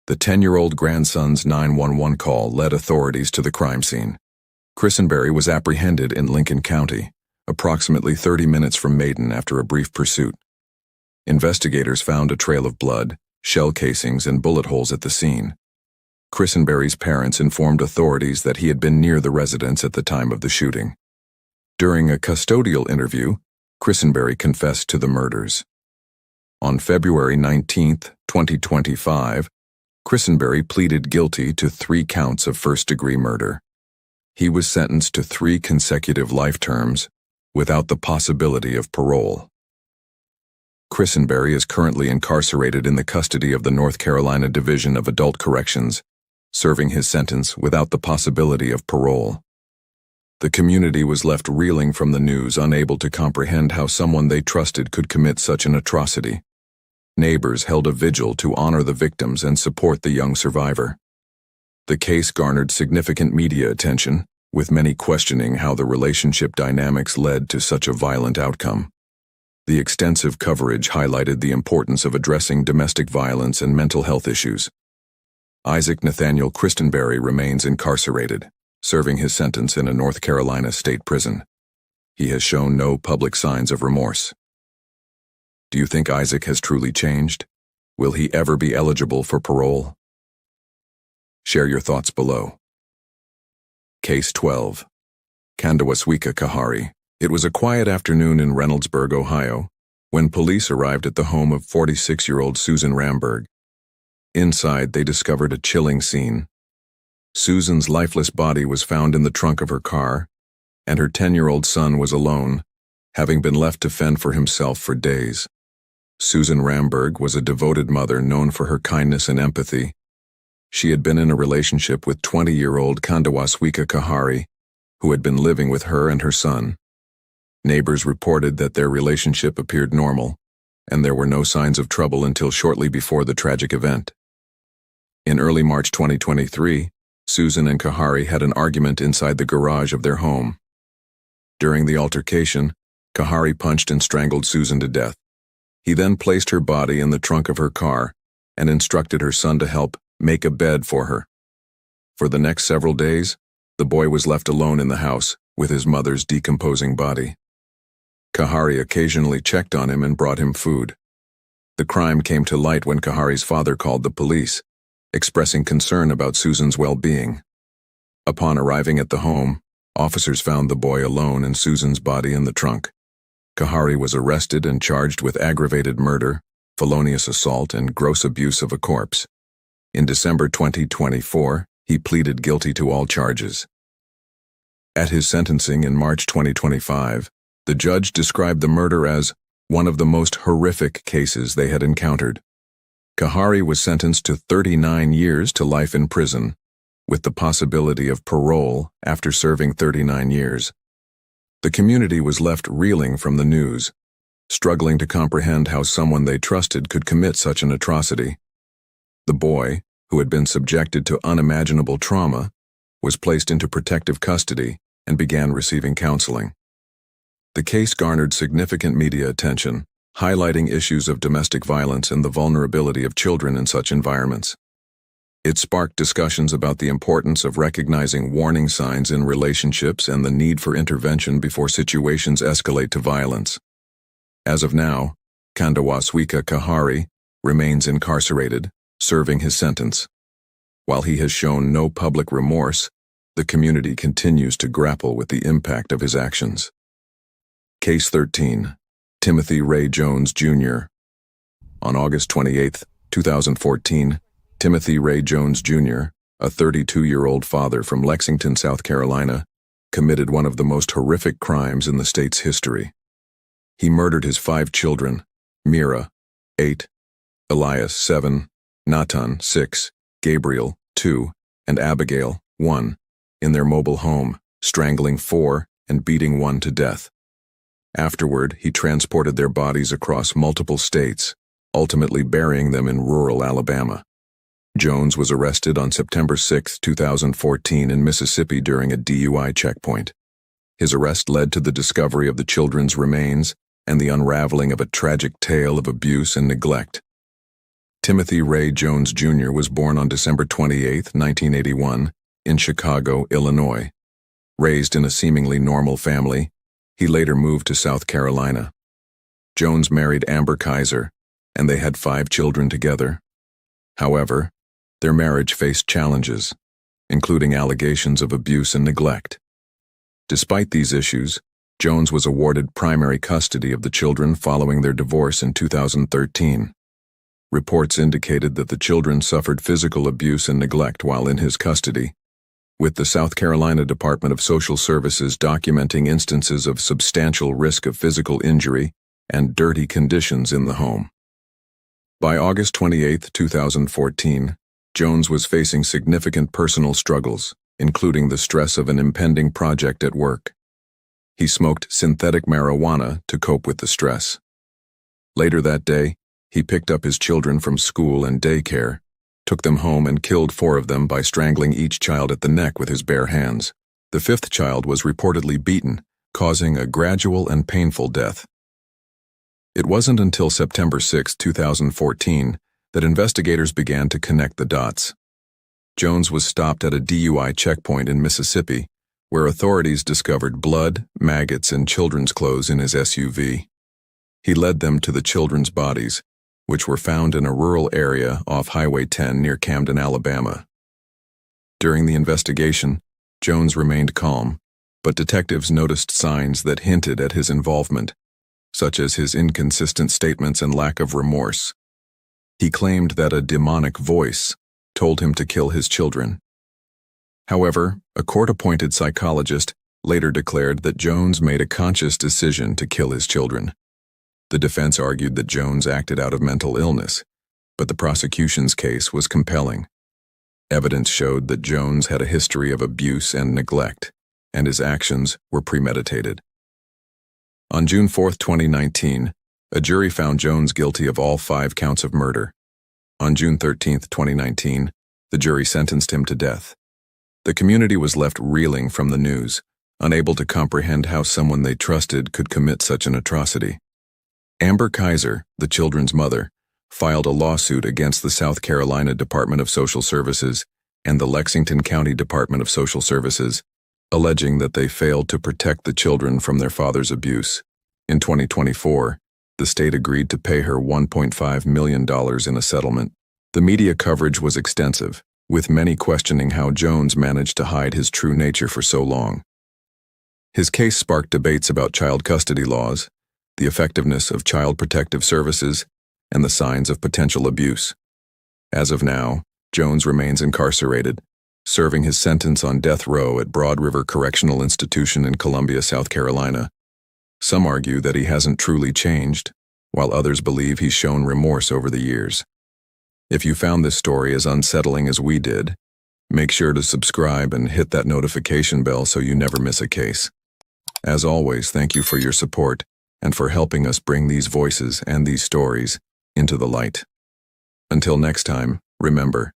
S4: The 10-year-old grandson's 911 call led authorities to the crime scene. Christenberry was apprehended in Lincoln County, approximately 30 minutes from Maiden after a brief pursuit. Investigators found a trail of blood, shell casings, and bullet holes at the scene. Christenberry's parents informed authorities that he had been near the residence at the time of the shooting. During a custodial interview, Christenberry confessed to the murders. On February 19, 2025, Christenberry pleaded guilty to 3 counts of first-degree murder. He was sentenced to 3 consecutive life terms, without the possibility of parole. Christenberry is currently incarcerated in the custody of the North Carolina Division of Adult Corrections, serving his sentence without the possibility of parole. The community was left reeling from the news, unable to comprehend how someone they trusted could commit such an atrocity. Neighbors held a vigil to honor the victims and support the young survivor. The case garnered significant media attention, with many questioning how the relationship dynamics led to such a violent outcome. The extensive coverage highlighted the importance of addressing domestic violence and mental health issues. Isaac Nathaniel Christenberry remains incarcerated, serving his sentence in a North Carolina state prison. He has shown no public signs of remorse. Do you think Isaac has truly changed? Will he ever be eligible for parole? Share your thoughts below. Case 12. Kandawaswika Kahari. It was a quiet afternoon in Reynoldsburg, Ohio, when police arrived at the home of 46-year-old Susan Ramberg. Inside, they discovered a chilling scene. Susan's lifeless body was found in the trunk of her car, and her 10-year-old son was alone, having been left to fend for himself for days. Susan Ramberg was a devoted mother known for her kindness and empathy. She had been in a relationship with 20-year-old Kandawaswika Kahari, who had been living with her and her son. Neighbors reported that their relationship appeared normal, and there were no signs of trouble until shortly before the tragic event. In early March 2023, Susan and Kahari had an argument inside the garage of their home. During the altercation, Kahari punched and strangled Susan to death. He then placed her body in the trunk of her car and instructed her son to help make a bed for her. For the next several days, the boy was left alone in the house with his mother's decomposing body. Kahari occasionally checked on him and brought him food. The crime came to light when Kahari's father called the police, expressing concern about Susan's well-being. Upon arriving at the home, officers found the boy alone and Susan's body in the trunk. Kahari was arrested and charged with aggravated murder, felonious assault, and gross abuse of a corpse. In December 2024, he pleaded guilty to all charges. At his sentencing in March 2025, the judge described the murder as one of the most horrific cases they had encountered. Kahari was sentenced to 39 years to life in prison, with the possibility of parole after serving 39 years. The community was left reeling from the news, struggling to comprehend how someone they trusted could commit such an atrocity. The boy, who had been subjected to unimaginable trauma, was placed into protective custody and began receiving counseling. The case garnered significant media attention, highlighting issues of domestic violence and the vulnerability of children in such environments. It sparked discussions about the importance of recognizing warning signs in relationships and the need for intervention before situations escalate to violence. As of now, Kandawaswika Kahari remains incarcerated, serving his sentence. While he has shown no public remorse, the community continues to grapple with the impact of his actions. Case 13. Timothy Ray Jones, Jr. On August 28, 2014, Timothy Ray Jones, Jr., a 32-year-old father from Lexington, South Carolina, committed one of the most horrific crimes in the state's history. He murdered his 5 children, Mira, 8, Elias, 7, Natan, 6, Gabriel, 2, and Abigail, 1, in their mobile home, strangling 4 and beating 1 to death. Afterward, he transported their bodies across multiple states, ultimately burying them in rural Alabama. Jones was arrested on September 6, 2014 in Mississippi during a DUI checkpoint. His arrest led to the discovery of the children's remains and the unraveling of a tragic tale of abuse and neglect. Timothy Ray Jones, Jr. was born on December 28, 1981, in Chicago, Illinois. Raised in a seemingly normal family, he later moved to South Carolina. Jones married Amber Kaiser, and they had 5 children together. However, their marriage faced challenges, including allegations of abuse and neglect. Despite these issues, Jones was awarded primary custody of the children following their divorce in 2013. Reports indicated that the children suffered physical abuse and neglect while in his custody, with the South Carolina Department of Social Services documenting instances of substantial risk of physical injury and dirty conditions in the home. By August 28, 2014, Jones was facing significant personal struggles, including the stress of an impending project at work. He smoked synthetic marijuana to cope with the stress. Later that day, he picked up his children from school and daycare, took them home and killed 4 of them by strangling each child at the neck with his bare hands. The 5th child was reportedly beaten, causing a gradual and painful death. It wasn't until September 6, 2014, that investigators began to connect the dots. Jones was stopped at a DUI checkpoint in Mississippi, where authorities discovered blood, maggots, and children's clothes in his SUV. He led them to the children's bodies, which were found in a rural area off Highway 10 near Camden, Alabama. During the investigation, Jones remained calm, but detectives noticed signs that hinted at his involvement, such as his inconsistent statements and lack of remorse. He claimed that a demonic voice told him to kill his children. However, a court-appointed psychologist later declared that Jones made a conscious decision to kill his children. The defense argued that Jones acted out of mental illness, but the prosecution's case was compelling. Evidence showed that Jones had a history of abuse and neglect, and his actions were premeditated. On June 4, 2019, a jury found Jones guilty of all 5 counts of murder. On June 13, 2019, the jury sentenced him to death. The community was left reeling from the news, unable to comprehend how someone they trusted could commit such an atrocity. Amber Kaiser, the children's mother, filed a lawsuit against the South Carolina Department of Social Services and the Lexington County Department of Social Services, alleging that they failed to protect the children from their father's abuse. In 2024, the state agreed to pay her $1.5 million in a settlement. The media coverage was extensive, with many questioning how Jones managed to hide his true nature for so long. His case sparked debates about child custody laws, the effectiveness of child protective services, and the signs of potential abuse. As of now, Jones remains incarcerated, serving his sentence on death row at Broad River Correctional Institution in Columbia, South Carolina. Some argue that he hasn't truly changed, while others believe he's shown remorse over the years. If you found this story as unsettling as we did, Make sure to subscribe and hit that notification bell so you never miss a case. As always, thank you for your support and for helping us bring these voices and these stories into the light. Until next time, remember,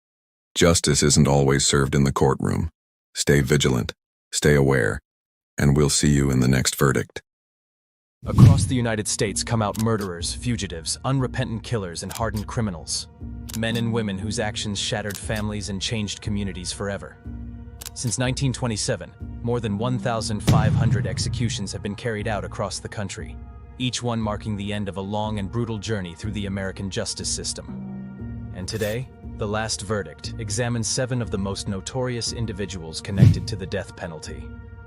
S4: justice isn't always served in the courtroom. Stay vigilant, stay aware, and we'll see you in the next verdict.
S5: Across the United States come out murderers, fugitives, unrepentant killers, and hardened criminals. Men and women whose actions shattered families and changed communities forever. Since 1927, more than 1,500 executions have been carried out across the country, each one marking the end of a long and brutal journey through the American justice system. And today, the last verdict examines 7 of the most notorious individuals connected to the death penalty.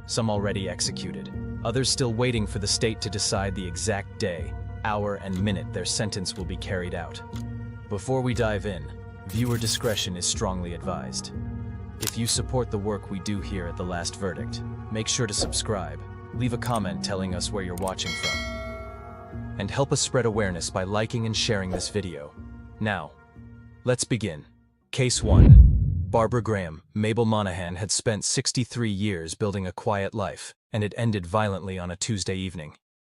S5: Some already executed, others still waiting for the state to decide the exact day, hour, and minute their sentence will be carried out. Before we dive in, viewer discretion is strongly advised. If you support the work we do here at The Last Verdict, make sure to subscribe, leave a comment telling us where you're watching from, and help us spread awareness by liking and sharing this video. Now, let's begin. Case 1. Barbara Graham, Mabel Monahan had spent 63 years building a quiet life, and it ended violently on a Tuesday evening.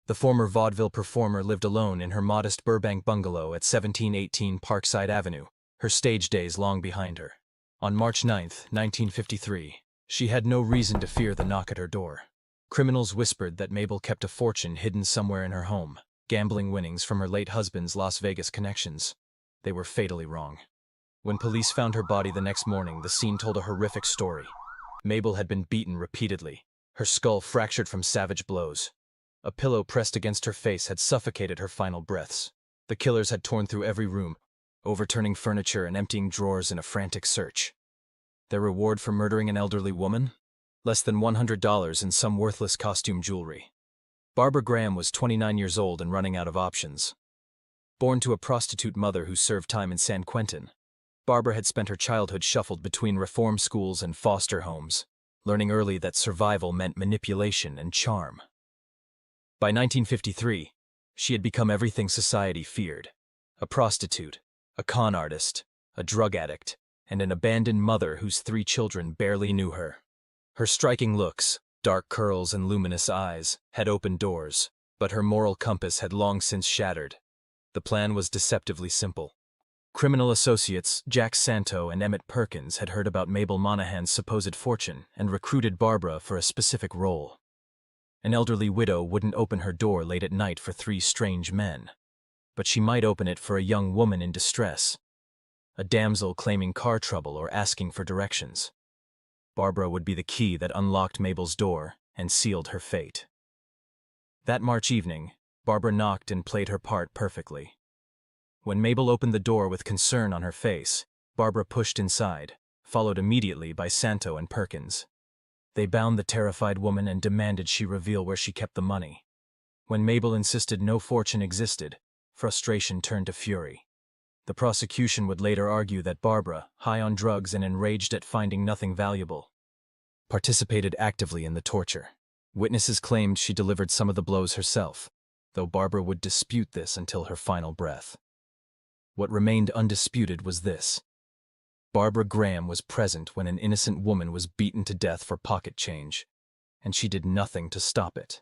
S5: The former vaudeville performer lived alone in her modest Burbank bungalow at 1718 Parkside Avenue, her stage days long behind her. On March 9, 1953, she had no reason to fear the knock at her door. Criminals whispered that Mabel kept a fortune hidden somewhere in her home, gambling winnings from her late husband's Las Vegas connections. They were fatally wrong. When police found her body the next morning, the scene told a horrific story. Mabel had been beaten repeatedly, her skull fractured from savage blows. A pillow pressed against her face had suffocated her final breaths. The killers had torn through every room, overturning furniture and emptying drawers in a frantic search. Their reward for murdering an elderly woman? Less than $100 in some worthless costume jewelry. Barbara Graham was 29 years old and running out of options. Born to a prostitute mother who served time in San Quentin, Barbara had spent her childhood shuffled between reform schools and foster homes, learning early that survival meant manipulation and charm. By 1953, she had become everything society feared: a prostitute, a con artist, a drug addict, and an abandoned mother whose 3 children barely knew her. Her striking looks, dark curls and luminous eyes, had opened doors, but her moral compass had long since shattered. The plan was deceptively simple. Criminal associates Jack Santo and Emmett Perkins had heard about Mabel Monahan's supposed fortune and recruited Barbara for a specific role. An elderly widow wouldn't open her door late at night for 3 strange men, but she might open it for a young woman in distress, a damsel claiming car trouble or asking for directions. Barbara would be the key that unlocked Mabel's door and sealed her fate. That March evening, Barbara knocked and played her part perfectly. When Mabel opened the door with concern on her face, Barbara pushed inside, followed immediately by Santo and Perkins. They bound the terrified woman and demanded she reveal where she kept the money. When Mabel insisted no fortune existed, frustration turned to fury. The prosecution would later argue that Barbara, high on drugs and enraged at finding nothing valuable, participated actively in the torture. Witnesses claimed she delivered some of the blows herself, though Barbara would dispute this until her final breath. What remained undisputed was this: Barbara Graham was present when an innocent woman was beaten to death for pocket change, and she did nothing to stop it.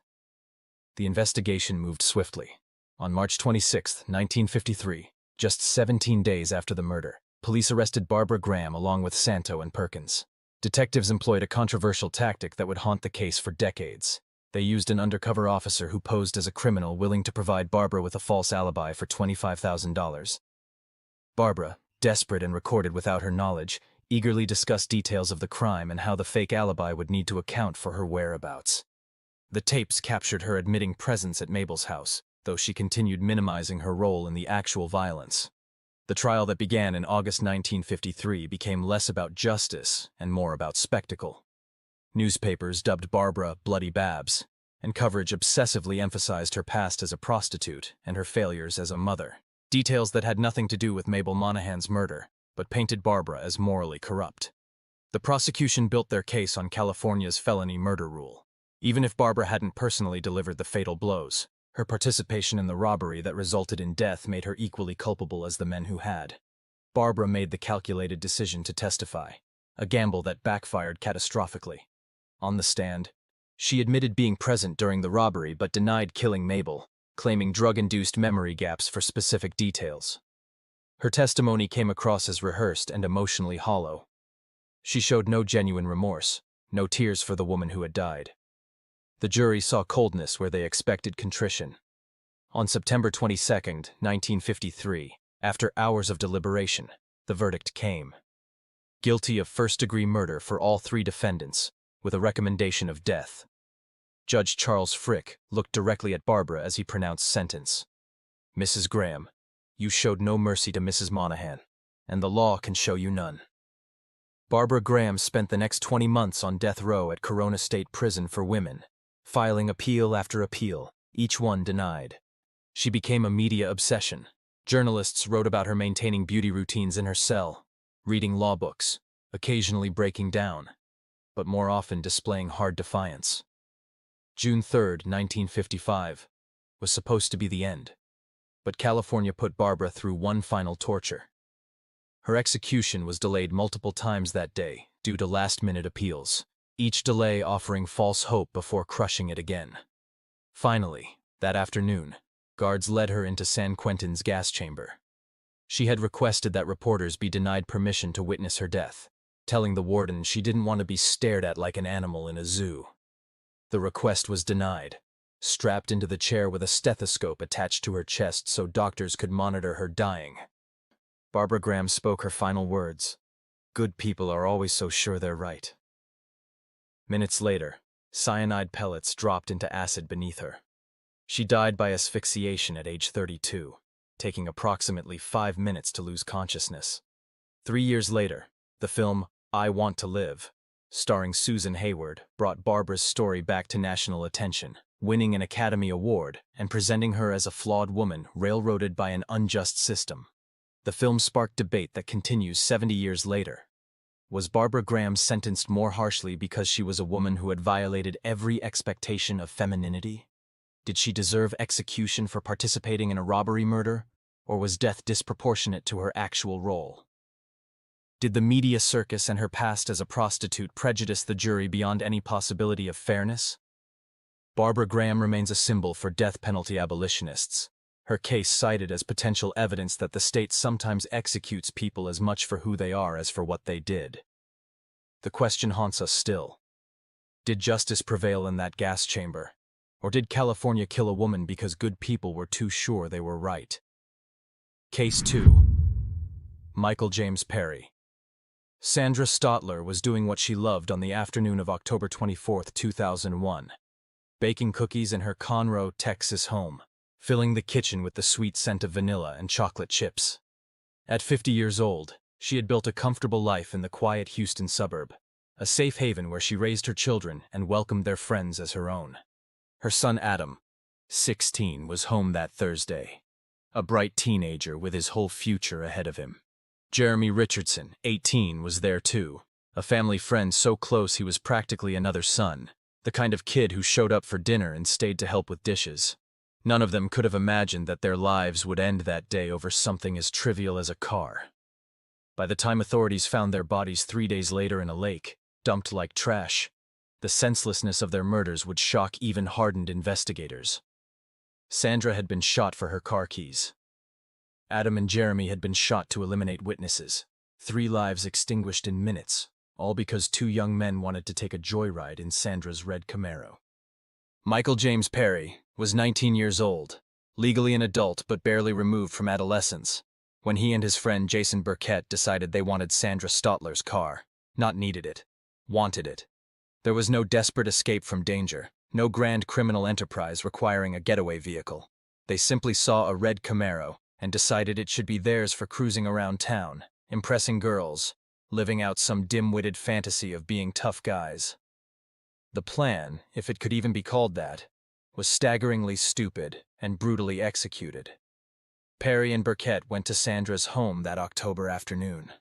S5: The investigation moved swiftly. On March 26, 1953, just 17 days after the murder, police arrested Barbara Graham along with Santo and Perkins. Detectives employed a controversial tactic that would haunt the case for decades. They used an undercover officer who posed as a criminal willing to provide Barbara with a false alibi for $25,000. Barbara, desperate and recorded without her knowledge, eagerly discussed details of the crime and how the fake alibi would need to account for her whereabouts. The tapes captured her admitting presence at Mabel's house, though she continued minimizing her role in the actual violence. The trial that began in August 1953 became less about justice and more about spectacle. Newspapers dubbed Barbara Bloody Babs, and coverage obsessively emphasized her past as a prostitute and her failures as a mother. Details that had nothing to do with Mabel Monahan's murder, but painted Barbara as morally corrupt. The prosecution built their case on California's felony murder rule. Even if Barbara hadn't personally delivered the fatal blows, her participation in the robbery that resulted in death made her equally culpable as the men who had. Barbara made the calculated decision to testify, a gamble that backfired catastrophically. On the stand, she admitted being present during the robbery but denied killing Mabel, claiming drug-induced memory gaps for specific details. Her testimony came across as rehearsed and emotionally hollow. She showed no genuine remorse, no tears for the woman who had died. The jury saw coldness where they expected contrition. On September 22, 1953, after hours of deliberation, the verdict came. Guilty of first-degree murder for all three defendants, with a recommendation of death. Judge Charles Frick looked directly at Barbara as he pronounced sentence. Mrs. Graham, you showed no mercy to Mrs. Monahan, and the law can show you none. Barbara Graham spent the next 20 months on death row at Corona State Prison for Women, filing appeal after appeal, each one denied. She became a media obsession. Journalists wrote about her maintaining beauty routines in her cell, reading law books, occasionally breaking down, but more often displaying hard defiance. June 3, 1955, was supposed to be the end, but California put Barbara through one final torture. Her execution was delayed multiple times that day due to last-minute appeals, each delay offering false hope before crushing it again. Finally, that afternoon, guards led her into San Quentin's gas chamber. She had requested that reporters be denied permission to witness her death, telling the warden she didn't want to be stared at like an animal in a zoo. The request was denied, strapped into the chair with a stethoscope attached to her chest so doctors could monitor her dying. Barbara Graham spoke her final words. Good people are always so sure they're right. Minutes later, cyanide pellets dropped into acid beneath her. She died by asphyxiation at age 32, taking approximately 5 minutes to lose consciousness. 3 years later, the film I Want to Live, starring Susan Hayward, brought Barbara's story back to national attention, winning an Academy Award and presenting her as a flawed woman railroaded by an unjust system. The film sparked debate that continues 70 years later. Was Barbara Graham sentenced more harshly because she was a woman who had violated every expectation of femininity? Did she deserve execution for participating in a robbery murder, or was death disproportionate to her actual role? Did the media circus and her past as a prostitute prejudice the jury beyond any possibility of fairness? Barbara Graham remains a symbol for death penalty abolitionists, her case cited as potential evidence that the state sometimes executes people as much for who they are as for what they did. The question haunts us still. Did justice prevail in that gas chamber? Or did California kill a woman because good people were too sure they were right? Case 2. Michael James Perry. Sandra Stotler was doing what she loved on the afternoon of October 24, 2001, baking cookies in her Conroe, Texas home, filling the kitchen with the sweet scent of vanilla and chocolate chips. At 50 years old, she had built a comfortable life in the quiet Houston suburb, a safe haven where she raised her children and welcomed their friends as her own. Her son Adam, 16, was home that Thursday, a bright teenager with his whole future ahead of him. Jeremy Richardson, 18, was there too, a family friend so close he was practically another son, the kind of kid who showed up for dinner and stayed to help with dishes. None of them could have imagined that their lives would end that day over something as trivial as a car. By the time authorities found their bodies 3 days later in a lake, dumped like trash, the senselessness of their murders would shock even hardened investigators. Sandra had been shot for her car keys. Adam and Jeremy had been shot to eliminate witnesses. 3 lives extinguished in minutes, all because 2 young men wanted to take a joyride in Sandra's red Camaro. Michael James Perry was 19 years old, legally an adult but barely removed from adolescence, when he and his friend Jason Burkett decided they wanted Sandra Stotler's car. Not needed it, wanted it. There was no desperate escape from danger, no grand criminal enterprise requiring a getaway vehicle. They simply saw a red Camaro and decided it should be theirs for cruising around town, impressing girls, living out some dim-witted fantasy of being tough guys. The plan, if it could even be called that, was staggeringly stupid and brutally executed. Perry and Burkett went to Sandra's home that October afternoon.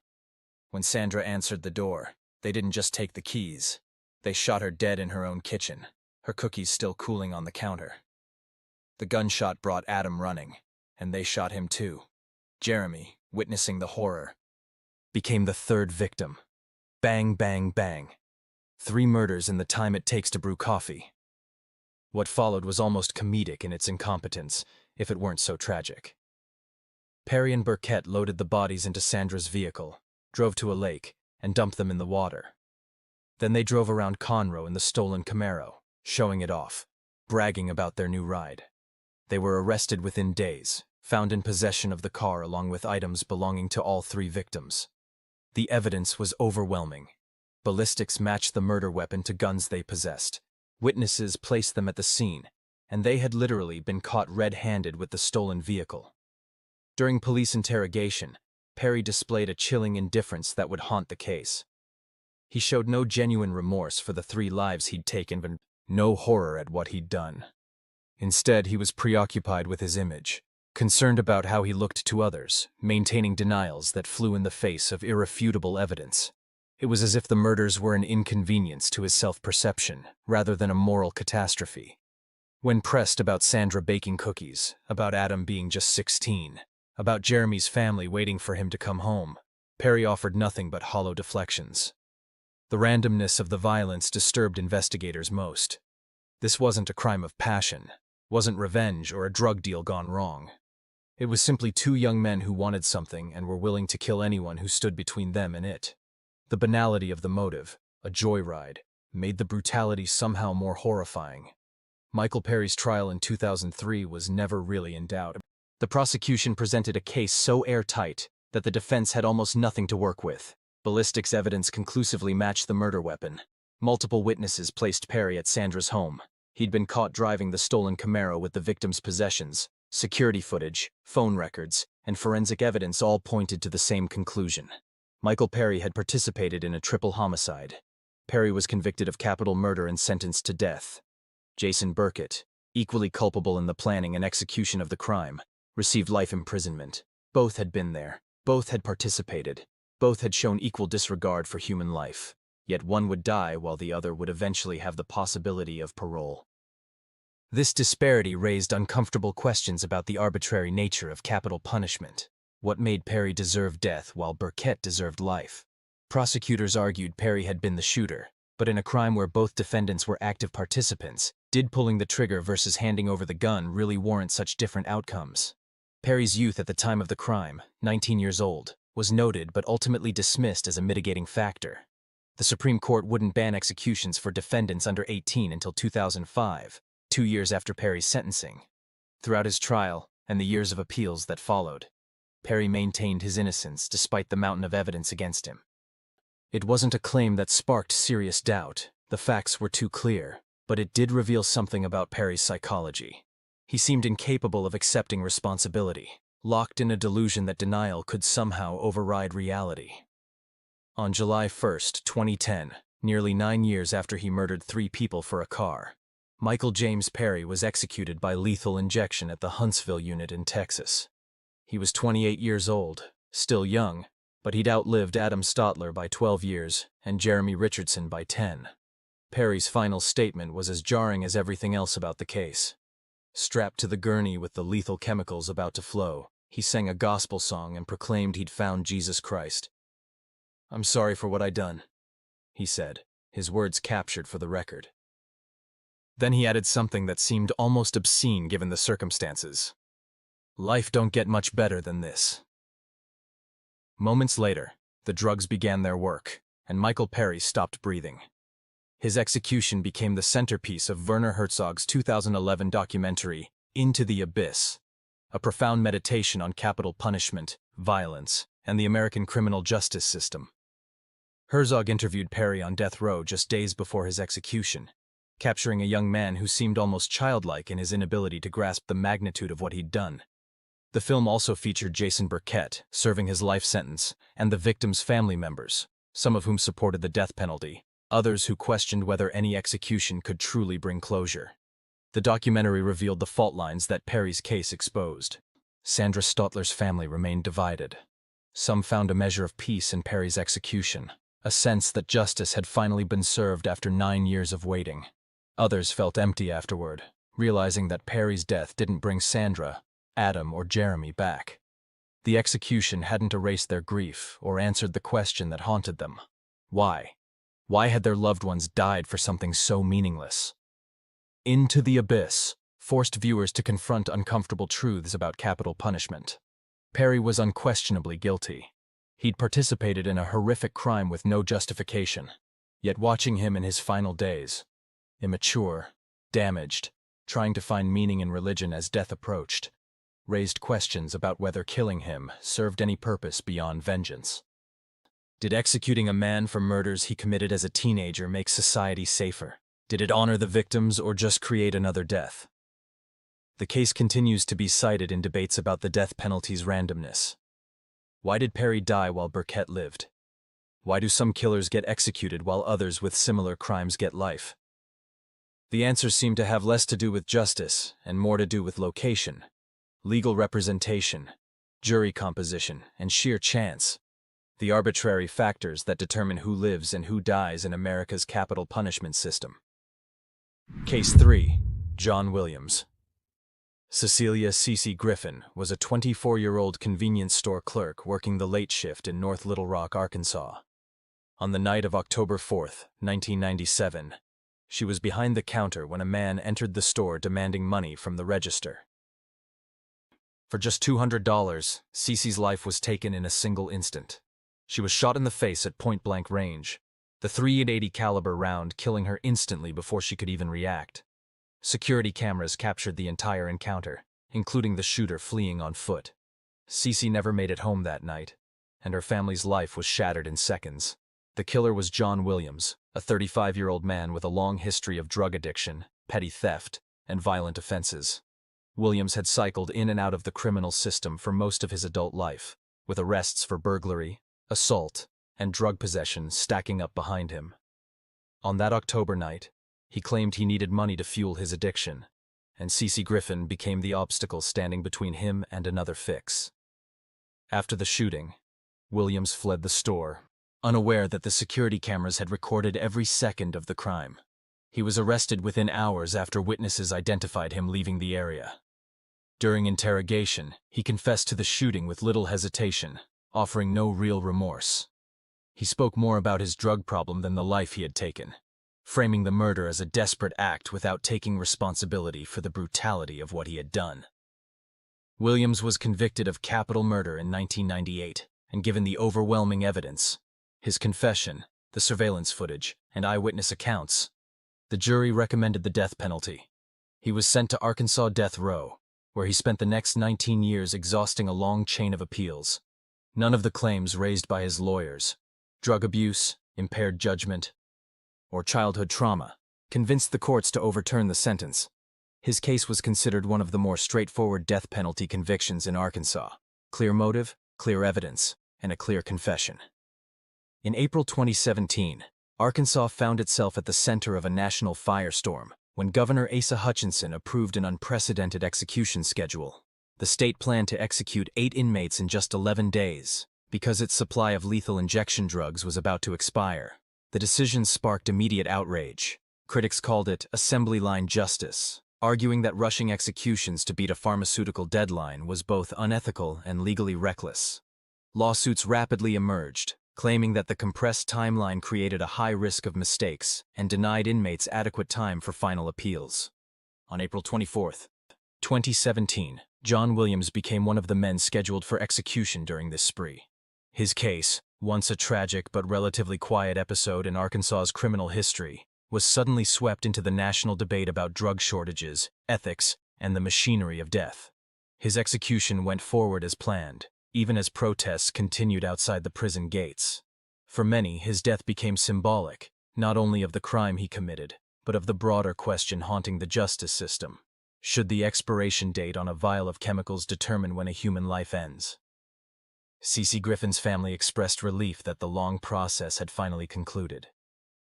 S5: When Sandra answered the door, they didn't just take the keys. They shot her dead in her own kitchen, her cookies still cooling on the counter. The gunshot brought Adam running, and they shot him too. Jeremy, witnessing the horror, became the 3rd victim. Bang, bang, bang. 3 murders in the time it takes to brew coffee. What followed was almost comedic in its incompetence, if it weren't so tragic. Perry and Burkett loaded the bodies into Sandra's vehicle, drove to a lake, and dumped them in the water. Then they drove around Conroe in the stolen Camaro, showing it off, bragging about their new ride. They were arrested within days, found in possession of the car along with items belonging to all 3 victims. The evidence was overwhelming. Ballistics matched the murder weapon to guns they possessed. Witnesses placed them at the scene, and they had literally been caught red-handed with the stolen vehicle. During police interrogation, Perry displayed a chilling indifference that would haunt the case. He showed no genuine remorse for the 3 lives he'd taken, but no horror at what he'd done. Instead, he was preoccupied with his image, concerned about how he looked to others, maintaining denials that flew in the face of irrefutable evidence. It was as if the murders were an inconvenience to his self-perception, rather than a moral catastrophe. When pressed about Sandra baking cookies, about Adam being just 16, about Jeremy's family waiting for him to come home, Perry offered nothing but hollow deflections. The randomness of the violence disturbed investigators most. This wasn't a crime of passion, wasn't revenge or a drug deal gone wrong. It was simply 2 young men who wanted something and were willing to kill anyone who stood between them and it. The banality of the motive, a joyride, made the brutality somehow more horrifying. Michael Perry's trial in 2003 was never really in doubt. The prosecution presented a case so airtight that the defense had almost nothing to work with. Ballistics evidence conclusively matched the murder weapon. Multiple witnesses placed Perry at Sandra's home. He'd been caught driving the stolen Camaro with the victim's possessions. Security footage, phone records, and forensic evidence all pointed to the same conclusion. Michael Perry had participated in a triple homicide. Perry was convicted of capital murder and sentenced to death. Jason Burkett, equally culpable in the planning and execution of the crime, received life imprisonment. Both had been there. Both had participated. Both had shown equal disregard for human life. Yet one would die while the other would eventually have the possibility of parole. This disparity raised uncomfortable questions about the arbitrary nature of capital punishment. What made Perry deserve death while Burkett deserved life? Prosecutors argued Perry had been the shooter, but in a crime where both defendants were active participants, did pulling the trigger versus handing over the gun really warrant such different outcomes? Perry's youth at the time of the crime, 19 years old, was noted but ultimately dismissed as a mitigating factor. The Supreme Court wouldn't ban executions for defendants under 18 until 2005, 2 years after Perry's sentencing. Throughout his trial, and the years of appeals that followed, Perry maintained his innocence despite the mountain of evidence against him. It wasn't a claim that sparked serious doubt. The facts were too clear, but it did reveal something about Perry's psychology. He seemed incapable of accepting responsibility, locked in a delusion that denial could somehow override reality. On July 1, 2010, nearly 9 years after he murdered 3 people for a car, Michael James Perry was executed by lethal injection at the Huntsville unit in Texas. He was 28 years old, still young, but he'd outlived Adam Stotler by 12 years and Jeremy Richardson by 10. Perry's final statement was as jarring as everything else about the case. Strapped to the gurney with the lethal chemicals about to flow, he sang a gospel song and proclaimed he'd found Jesus Christ. "I'm sorry for what I done," he said, his words captured for the record. Then he added something that seemed almost obscene given the circumstances. "Life don't get much better than this." Moments later, the drugs began their work, and Michael Perry stopped breathing. His execution became the centerpiece of Werner Herzog's 2011 documentary, Into the Abyss, a profound meditation on capital punishment, violence, and the American criminal justice system. Herzog interviewed Perry on death row just days before his execution, capturing a young man who seemed almost childlike in his inability to grasp the magnitude of what he'd done. The film also featured Jason Burkett, serving his life sentence, and the victims' family members, some of whom supported the death penalty, others who questioned whether any execution could truly bring closure. The documentary revealed the fault lines that Perry's case exposed. Sandra Stotler's family remained divided. Some found a measure of peace in Perry's execution, a sense that justice had finally been served after 9 years of waiting. Others felt empty afterward, realizing that Perry's death didn't bring Sandra, Adam, or Jeremy back. The execution hadn't erased their grief or answered the question that haunted them. Why? Why had their loved ones died for something so meaningless? Into the Abyss forced viewers to confront uncomfortable truths about capital punishment. Perry was unquestionably guilty. He'd participated in a horrific crime with no justification. Yet watching him in his final days, immature, damaged, trying to find meaning in religion as death approached, raised questions about whether killing him served any purpose beyond vengeance. Did executing a man for murders he committed as a teenager make society safer? Did it honor the victims or just create another death? The case continues to be cited in debates about the death penalty's randomness. Why did Perry die while Burkett lived? Why do some killers get executed while others with similar crimes get life? The answers seem to have less to do with justice and more to do with location, legal representation, jury composition, and sheer chance, the arbitrary factors that determine who lives and who dies in America's capital punishment system. Case 3. John Williams. Cecilia Cece Griffin was a 24-year-old convenience store clerk working the late shift in North Little Rock, Arkansas. On the night of October 4th, 1997, she was behind the counter when a man entered the store demanding money from the register. For just $200, Cece's life was taken in a single instant. She was shot in the face at point-blank range, the .380 caliber round killing her instantly before she could even react. Security cameras captured the entire encounter, including the shooter fleeing on foot. Cece never made it home that night, and her family's life was shattered in seconds. The killer was John Williams, a 35-year-old man with a long history of drug addiction, petty theft, and violent offenses. Williams had cycled in and out of the criminal system for most of his adult life, with arrests for burglary, assault, and drug possession stacking up behind him. On that October night, he claimed he needed money to fuel his addiction, and Cece Griffin became the obstacle standing between him and another fix. After the shooting, Williams fled the store, unaware that the security cameras had recorded every second of the crime. He was arrested within hours after witnesses identified him leaving the area. During interrogation, he confessed to the shooting with little hesitation, offering no real remorse. He spoke more about his drug problem than the life he had taken, framing the murder as a desperate act without taking responsibility for the brutality of what he had done. Williams was convicted of capital murder in 1998, and given the overwhelming evidence, his confession, the surveillance footage, and eyewitness accounts, the jury recommended the death penalty. He was sent to Arkansas death row, where he spent the next 19 years exhausting a long chain of appeals. None of the claims raised by his lawyers, drug abuse, impaired judgment, or childhood trauma, convinced the courts to overturn the sentence. His case was considered one of the more straightforward death penalty convictions in Arkansas. Clear motive, clear evidence, and a clear confession. In April 2017, Arkansas found itself at the center of a national firestorm when Governor Asa Hutchinson approved an unprecedented execution schedule. The state planned to execute 8 inmates in just 11 days, because its supply of lethal injection drugs was about to expire. The decision sparked immediate outrage. Critics called it assembly line justice, arguing that rushing executions to beat a pharmaceutical deadline was both unethical and legally reckless. Lawsuits rapidly emerged, claiming that the compressed timeline created a high risk of mistakes and denied inmates adequate time for final appeals. On April 24, 2017, John Williams became one of the men scheduled for execution during this spree. His case, once a tragic but relatively quiet episode in Arkansas's criminal history, was suddenly swept into the national debate about drug shortages, ethics, and the machinery of death. His execution went forward as planned, even as protests continued outside the prison gates. For many, his death became symbolic, not only of the crime he committed, but of the broader question haunting the justice system. Should the expiration date on a vial of chemicals determine when a human life ends? Cece Griffin's family expressed relief that the long process had finally concluded.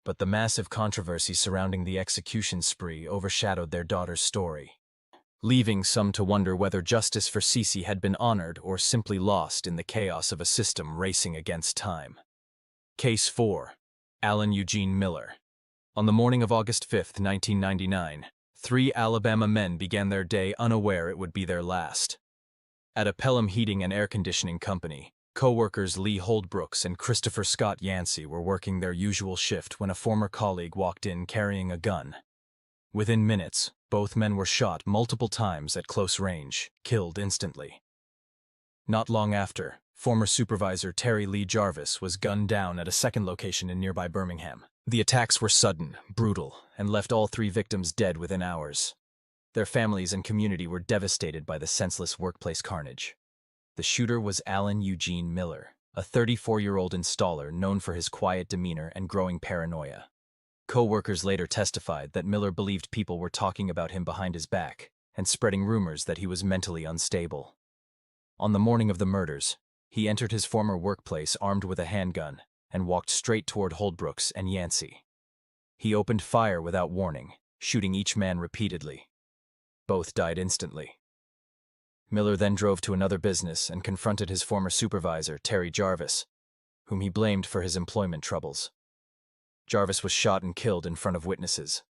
S5: But the massive controversy surrounding the execution spree overshadowed their daughter's story, leaving some to wonder whether justice for Cece had been honored or simply lost in the chaos of a system racing against time. Case 4. Alan Eugene Miller. On the morning of August 5, 1999, 3 Alabama men began their day unaware it would be their last. At a Pelham Heating and Air Conditioning Company, Co-workers Lee Holdbrooks and Christopher Scott Yancey were working their usual shift when a former colleague walked in carrying a gun. Within minutes, both men were shot multiple times at close range, killed instantly. Not long after, former supervisor Terry Lee Jarvis was gunned down at a second location in nearby Birmingham. The attacks were sudden, brutal, and left all three victims dead within hours. Their families and community were devastated by the senseless workplace carnage. The shooter was Alan Eugene Miller, a 34-year-old installer known for his quiet demeanor and growing paranoia. Co-workers later testified that Miller believed people were talking about him behind his back and spreading rumors that he was mentally unstable. On the morning of the murders, he entered his former workplace armed with a handgun and walked straight toward Holdbrooks and Yancey. He opened fire without warning, shooting each man repeatedly. Both died instantly. Miller then drove to another business and confronted his former supervisor, Terry Jarvis, whom he blamed for his employment troubles. Jarvis was shot and killed in front of witnesses.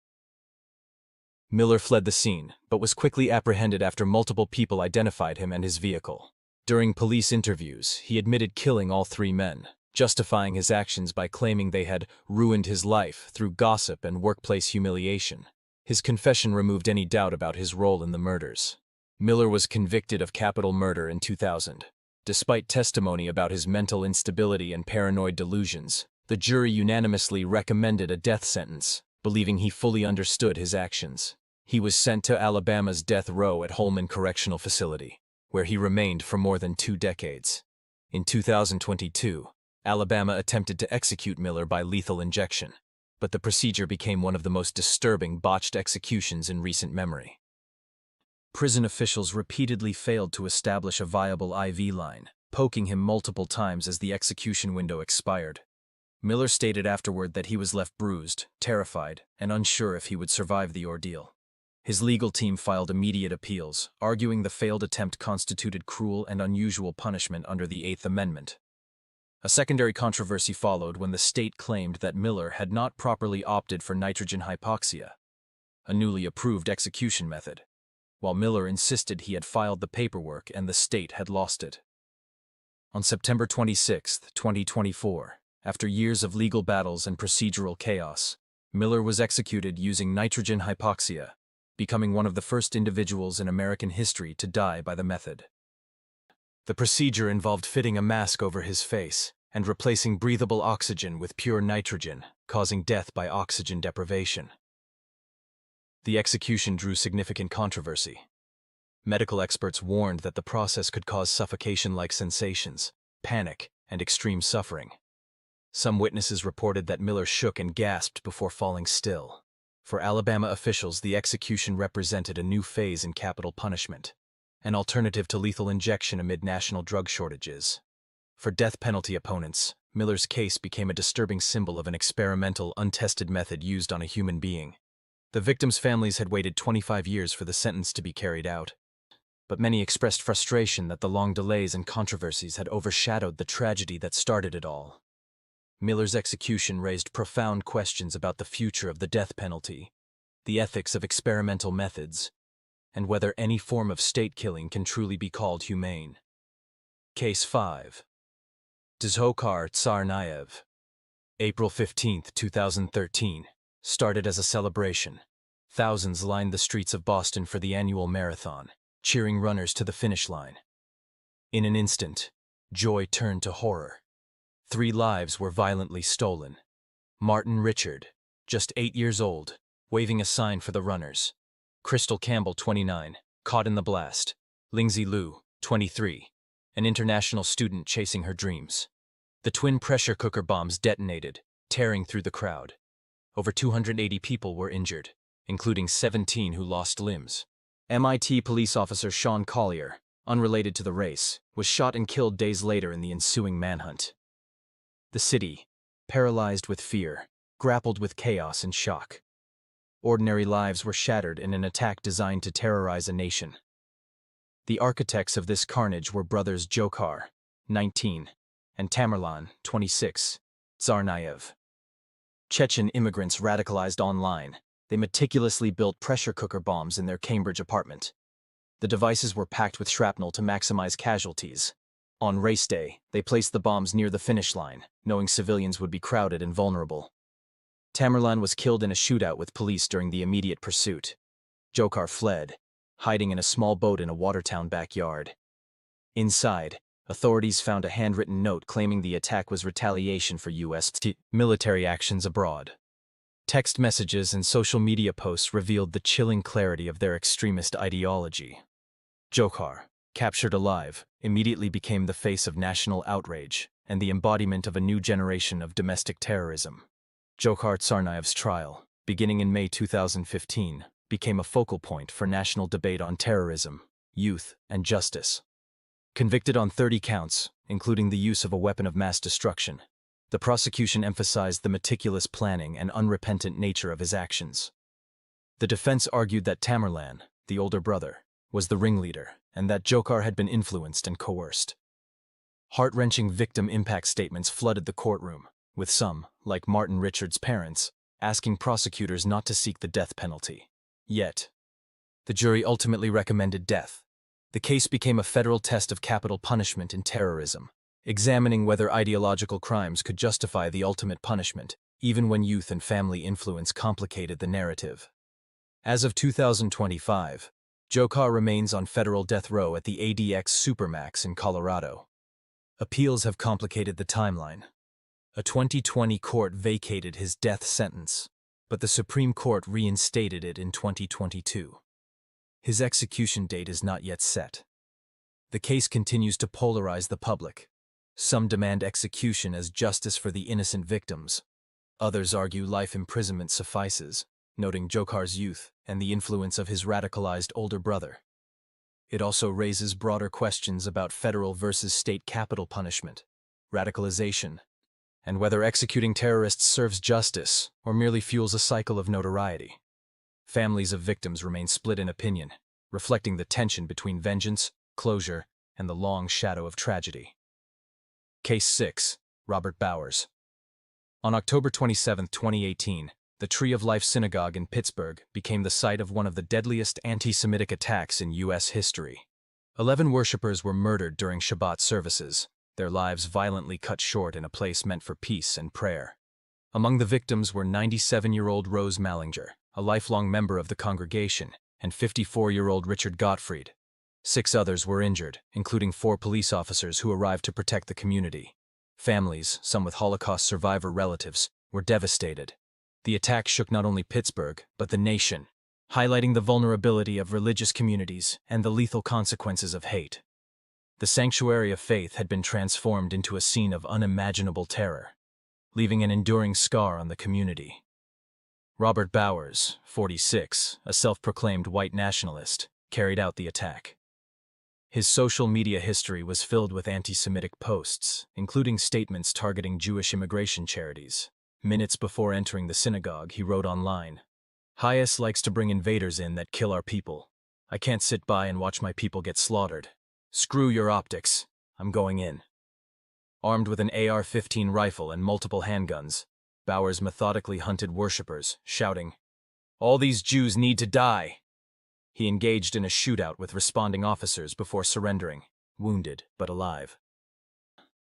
S5: Miller fled the scene, but was quickly apprehended after multiple people identified him and his vehicle. During police interviews, he admitted killing all three men, justifying his actions by claiming they had ruined his life through gossip and workplace humiliation. His confession removed any doubt about his role in the murders. Miller was convicted of capital murder in 2000. Despite testimony about his mental instability and paranoid delusions, the jury unanimously recommended a death sentence, believing he fully understood his actions. He was sent to Alabama's death row at Holman Correctional Facility, where he remained for more than 2 decades. In 2022, Alabama attempted to execute Miller by lethal injection, but the procedure became one of the most disturbing botched executions in recent memory. Prison officials repeatedly failed to establish a viable IV line, poking him multiple times as the execution window expired. Miller stated afterward that he was left bruised, terrified, and unsure if he would survive the ordeal. His legal team filed immediate appeals, arguing the failed attempt constituted cruel and unusual punishment under the Eighth Amendment. A secondary controversy followed when the state claimed that Miller had not properly opted for nitrogen hypoxia, a newly approved execution method, while Miller insisted he had filed the paperwork and the state had lost it. On September 26, 2024, after years of legal battles and procedural chaos, Miller was executed using nitrogen hypoxia, becoming one of the first individuals in American history to die by the method. The procedure involved fitting a mask over his face and replacing breathable oxygen with pure nitrogen, causing death by oxygen deprivation. The execution drew significant controversy. Medical experts warned that the process could cause suffocation-like sensations, panic, and extreme suffering. Some witnesses reported that Miller shook and gasped before falling still. For Alabama officials, the execution represented a new phase in capital punishment, an alternative to lethal injection amid national drug shortages. For death penalty opponents, Miller's case became a disturbing symbol of an experimental, untested method used on a human being. The victims' families had waited 25 years for the sentence to be carried out, but many expressed frustration that the long delays and controversies had overshadowed the tragedy that started it all. Miller's execution raised profound questions about the future of the death penalty, the ethics of experimental methods, and whether any form of state killing can truly be called humane. Case 5. Dzhokhar Tsarnaev. April 15, 2013. Started as a celebration. Thousands lined the streets of Boston for the annual marathon, cheering runners to the finish line. In an instant, joy turned to horror. 3 lives were violently stolen. Martin Richard, just 8 years old, waving a sign for the runners. Crystal Campbell, 29, caught in the blast. Lingzi Liu, 23, an international student chasing her dreams. The twin pressure cooker bombs detonated, tearing through the crowd. Over 280 people were injured, including 17 who lost limbs. MIT police officer Sean Collier, unrelated to the race, was shot and killed days later in the ensuing manhunt. The city, paralyzed with fear, grappled with chaos and shock. Ordinary lives were shattered in an attack designed to terrorize a nation. The architects of this carnage were brothers Dzhokhar, 19, and Tamerlan, 26, Tsarnaev. Chechen immigrants radicalized online. They meticulously built pressure cooker bombs in their Cambridge apartment. The devices were packed with shrapnel to maximize casualties. On race day, they placed the bombs near the finish line, knowing civilians would be crowded and vulnerable. Tamerlan was killed in a shootout with police during the immediate pursuit. Dzhokhar fled, hiding in a small boat in a Watertown backyard. Inside, authorities found a handwritten note claiming the attack was retaliation for U.S. military actions abroad. Text messages and social media posts revealed the chilling clarity of their extremist ideology. Dzhokhar, captured alive, immediately became the face of national outrage and the embodiment of a new generation of domestic terrorism. Dzhokhar Tsarnaev's trial, beginning in May 2015, became a focal point for national debate on terrorism, youth, and justice. Convicted on 30 counts, including the use of a weapon of mass destruction, the prosecution emphasized the meticulous planning and unrepentant nature of his actions. The defense argued that Tamerlan, the older brother, was the ringleader, and that Dzhokhar had been influenced and coerced. Heart-wrenching victim impact statements flooded the courtroom, with some, like Martin Richards' parents, asking prosecutors not to seek the death penalty. Yet, the jury ultimately recommended death. The case became a federal test of capital punishment in terrorism, examining whether ideological crimes could justify the ultimate punishment, even when youth and family influence complicated the narrative. As of 2025, Dzhokhar remains on federal death row at the ADX Supermax in Colorado. Appeals have complicated the timeline. A 2020 court vacated his death sentence, but the Supreme Court reinstated it in 2022. His execution date is not yet set. The case continues to polarize the public. Some demand execution as justice for the innocent victims. Others argue life imprisonment suffices, noting Dzhokhar's youth and the influence of his radicalized older brother. It also raises broader questions about federal versus state capital punishment, radicalization, and whether executing terrorists serves justice or merely fuels a cycle of notoriety. Families of victims remain split in opinion, reflecting the tension between vengeance, closure, and the long shadow of tragedy. Case 6. Robert Bowers. On October 27, 2018, the Tree of Life Synagogue in Pittsburgh became the site of one of the deadliest anti-Semitic attacks in U.S. history. 11 worshippers were murdered during Shabbat services, their lives violently cut short in a place meant for peace and prayer. Among the victims were 97-year-old Rose Mallinger, a lifelong member of the congregation, and 54-year-old Richard Gottfried. 6 others were injured, including 4 police officers who arrived to protect the community. Families, some with Holocaust survivor relatives, were devastated. The attack shook not only Pittsburgh, but the nation, highlighting the vulnerability of religious communities and the lethal consequences of hate. The sanctuary of faith had been transformed into a scene of unimaginable terror, leaving an enduring scar on the community. Robert Bowers, 46, a self-proclaimed white nationalist, carried out the attack. His social media history was filled with anti-Semitic posts, including statements targeting Jewish immigration charities. Minutes before entering the synagogue, he wrote online, "Hayes likes to bring invaders in that kill our people. I can't sit by and watch my people get slaughtered. Screw your optics. I'm going in." Armed with an AR-15 rifle and multiple handguns, Bowers methodically hunted worshippers, shouting, "All these Jews need to die." He engaged in a shootout with responding officers before surrendering, wounded but alive.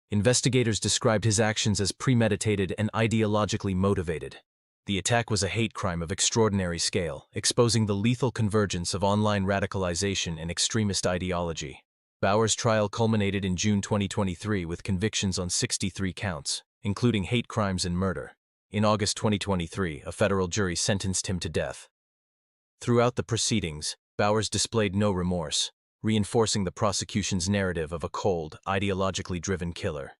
S5: Investigators described his actions as premeditated and ideologically motivated. The attack was a hate crime of extraordinary scale, exposing the lethal convergence of online radicalization and extremist ideology. Bowers' trial culminated in June 2023 with convictions on 63 counts, including hate crimes and murder. In August 2023, a federal jury sentenced him to death. Throughout the proceedings, Bowers displayed no remorse, reinforcing the prosecution's narrative of a cold, ideologically driven killer.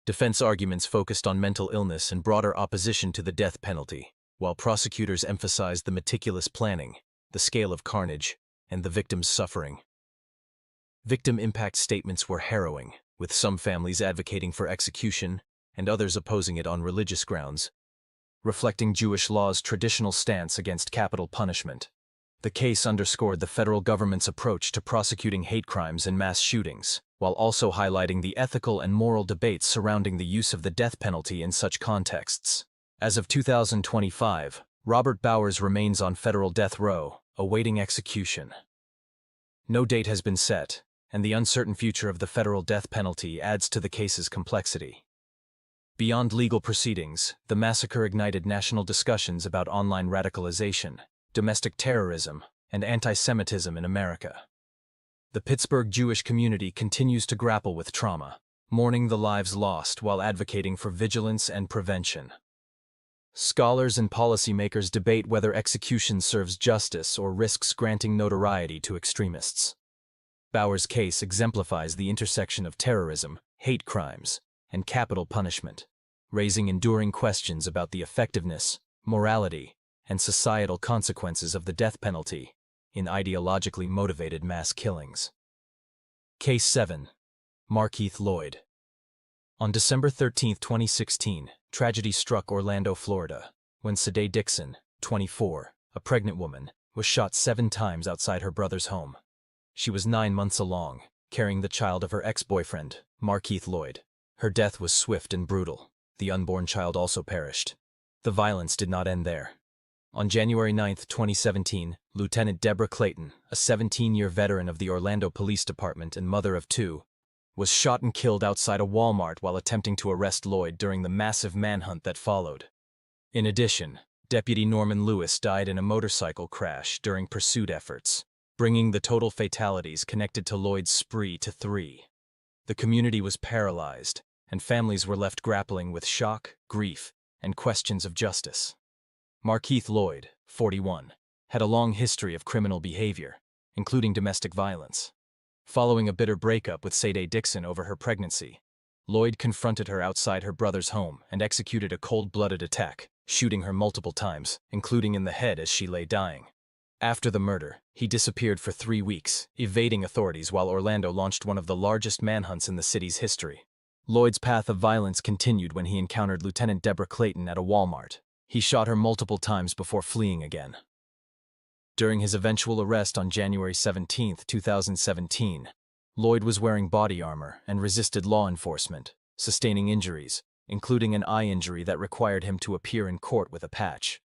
S5: Defense arguments focused on mental illness and broader opposition to the death penalty, while prosecutors emphasized the meticulous planning, the scale of carnage, and the victim's suffering. Victim impact statements were harrowing, with some families advocating for execution and others opposing it on religious grounds, reflecting Jewish law's traditional stance against capital punishment. The case underscored the federal government's approach to prosecuting hate crimes and mass shootings, while also highlighting the ethical and moral debates surrounding the use of the death penalty in such contexts. As of 2025, Robert Bowers remains on federal death row, awaiting execution. No date has been set, and the uncertain future of the federal death penalty adds to the case's complexity. Beyond legal proceedings, the massacre ignited national discussions about online radicalization, domestic terrorism, and anti-Semitism in America. The Pittsburgh Jewish community continues to grapple with trauma, mourning the lives lost while advocating for vigilance and prevention. Scholars and policymakers debate whether execution serves justice or risks granting notoriety to extremists. Bauer's case exemplifies the intersection of terrorism, hate crimes, and capital punishment, raising enduring questions about the effectiveness, morality, and societal consequences of the death penalty in ideologically motivated mass killings. Case 7. Markeith Lloyd. On December 13, 2016, tragedy struck Orlando, Florida, when Sade Dixon, 24, a pregnant woman, was shot 7 times outside her brother's home. She was 9 months along, carrying the child of her ex-boyfriend, Markeith Lloyd. Her death was swift and brutal. The unborn child also perished. The violence did not end there. On January 9, 2017, Lieutenant Deborah Clayton, a 17-year veteran of the Orlando Police Department and mother of 2, was shot and killed outside a Walmart while attempting to arrest Lloyd during the massive manhunt that followed. In addition, Deputy Norman Lewis died in a motorcycle crash during pursuit efforts, bringing the total fatalities connected to Lloyd's spree to 3. The community was paralyzed, and families were left grappling with shock, grief, and questions of justice. Markeith Lloyd, 41, had a long history of criminal behavior, including domestic violence. Following a bitter breakup with Sade Dixon over her pregnancy, Lloyd confronted her outside her brother's home and executed a cold-blooded attack, shooting her multiple times, including in the head as she lay dying. After the murder, he disappeared for 3 weeks, evading authorities while Orlando launched one of the largest manhunts in the city's history. Lloyd's path of violence continued when he encountered Lieutenant Deborah Clayton at a Walmart. He shot her multiple times before fleeing again. During his eventual arrest on January 17, 2017, Lloyd was wearing body armor and resisted law enforcement, sustaining injuries, including an eye injury that required him to appear in court with a patch.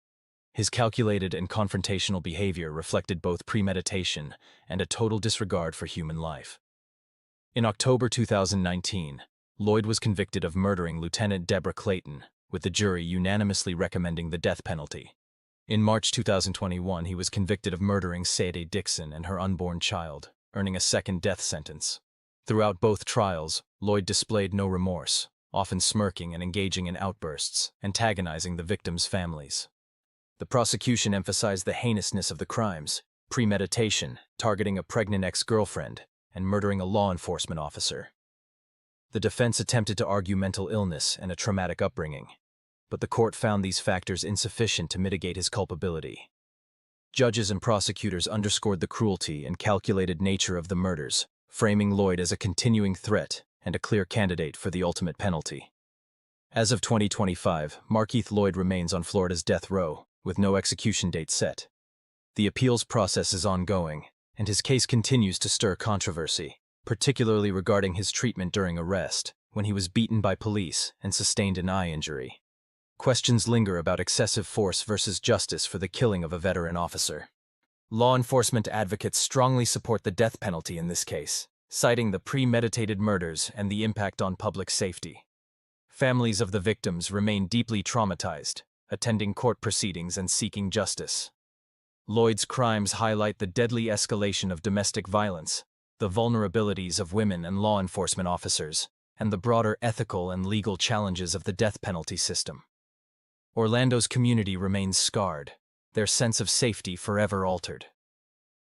S5: His calculated and confrontational behavior reflected both premeditation and a total disregard for human life. In October 2019, Lloyd was convicted of murdering Lieutenant Deborah Clayton, with the jury unanimously recommending the death penalty. In March 2021, he was convicted of murdering Sade Dixon and her unborn child, earning a second death sentence. Throughout both trials, Lloyd displayed no remorse, often smirking and engaging in outbursts, antagonizing the victims' families. The prosecution emphasized the heinousness of the crimes: premeditation, targeting a pregnant ex-girlfriend, and murdering a law enforcement officer. The defense attempted to argue mental illness and a traumatic upbringing, but the court found these factors insufficient to mitigate his culpability. Judges and prosecutors underscored the cruelty and calculated nature of the murders, framing Lloyd as a continuing threat and a clear candidate for the ultimate penalty. As of 2025, Markeith Lloyd remains on Florida's death row, with no execution date set. The appeals process is ongoing, and his case continues to stir controversy, particularly regarding his treatment during arrest, when he was beaten by police and sustained an eye injury. Questions linger about excessive force versus justice for the killing of a veteran officer. Law enforcement advocates strongly support the death penalty in this case, citing the premeditated murders and the impact on public safety. Families of the victims remain deeply traumatized, attending court proceedings and seeking justice. Lloyd's crimes highlight the deadly escalation of domestic violence, the vulnerabilities of women and law enforcement officers, and the broader ethical and legal challenges of the death penalty system. Orlando's community remains scarred, their sense of safety forever altered.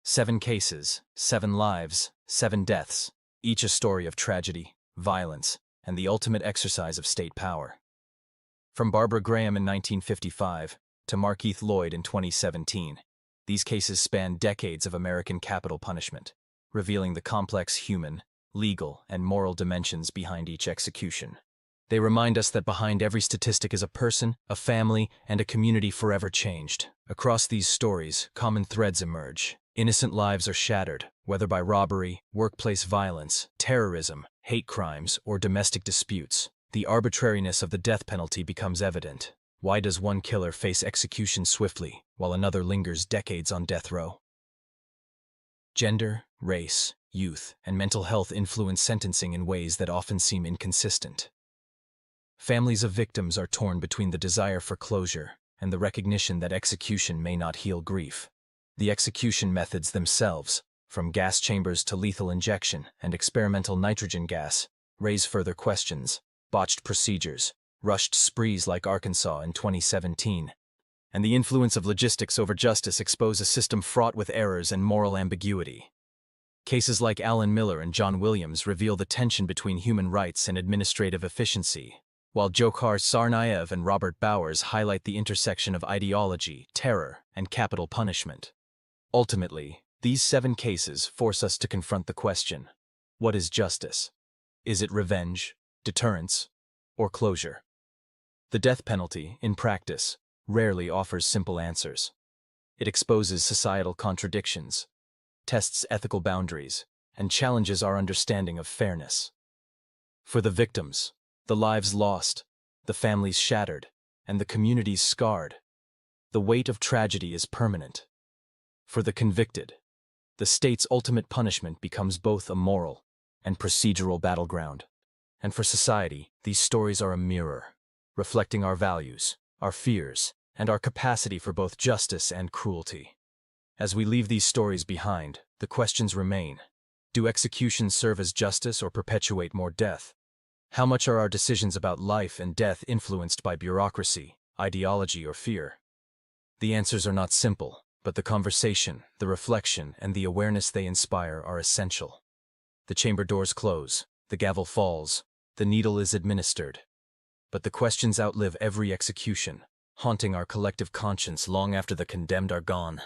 S5: 7 cases, 7 lives, 7 deaths, each a story of tragedy, violence, and the ultimate exercise of state power. From Barbara Graham in 1955 to Markeith Lloyd in 2017, these cases span decades of American capital punishment, revealing the complex human, legal, and moral dimensions behind each execution. They remind us that behind every statistic is a person, a family, and a community forever changed. Across these stories, common threads emerge. Innocent lives are shattered, whether by robbery, workplace violence, terrorism, hate crimes, or domestic disputes. The arbitrariness of the death penalty becomes evident. Why does one killer face execution swiftly, while another lingers decades on death row? Gender, race, youth, and mental health influence sentencing in ways that often seem inconsistent. Families of victims are torn between the desire for closure and the recognition that execution may not heal grief. The execution methods themselves, from gas chambers to lethal injection and experimental nitrogen gas, raise further questions. Botched procedures, rushed sprees like Arkansas in 2017, and the influence of logistics over justice expose a system fraught with errors and moral ambiguity. Cases like Alan Miller and John Williams reveal the tension between human rights and administrative efficiency, while Dzhokhar Tsarnaev and Robert Bowers highlight the intersection of ideology, terror, and capital punishment. Ultimately, these 7 cases force us to confront the question: what is justice? Is it revenge, deterrence, or closure? The death penalty, in practice, rarely offers simple answers. It exposes societal contradictions, tests ethical boundaries, and challenges our understanding of fairness. For the victims, the lives lost, the families shattered, and the communities scarred, the weight of tragedy is permanent. For the convicted, the state's ultimate punishment becomes both a moral and procedural battleground. And for society, these stories are a mirror, reflecting our values, our fears, and our capacity for both justice and cruelty. As we leave these stories behind, the questions remain. Do executions serve as justice or perpetuate more death? How much are our decisions about life and death influenced by bureaucracy, ideology, or fear? The answers are not simple, but the conversation, the reflection, and the awareness they inspire are essential. The chamber doors close, the gavel falls, the needle is administered. But the questions outlive every execution, haunting our collective conscience long after the condemned are gone.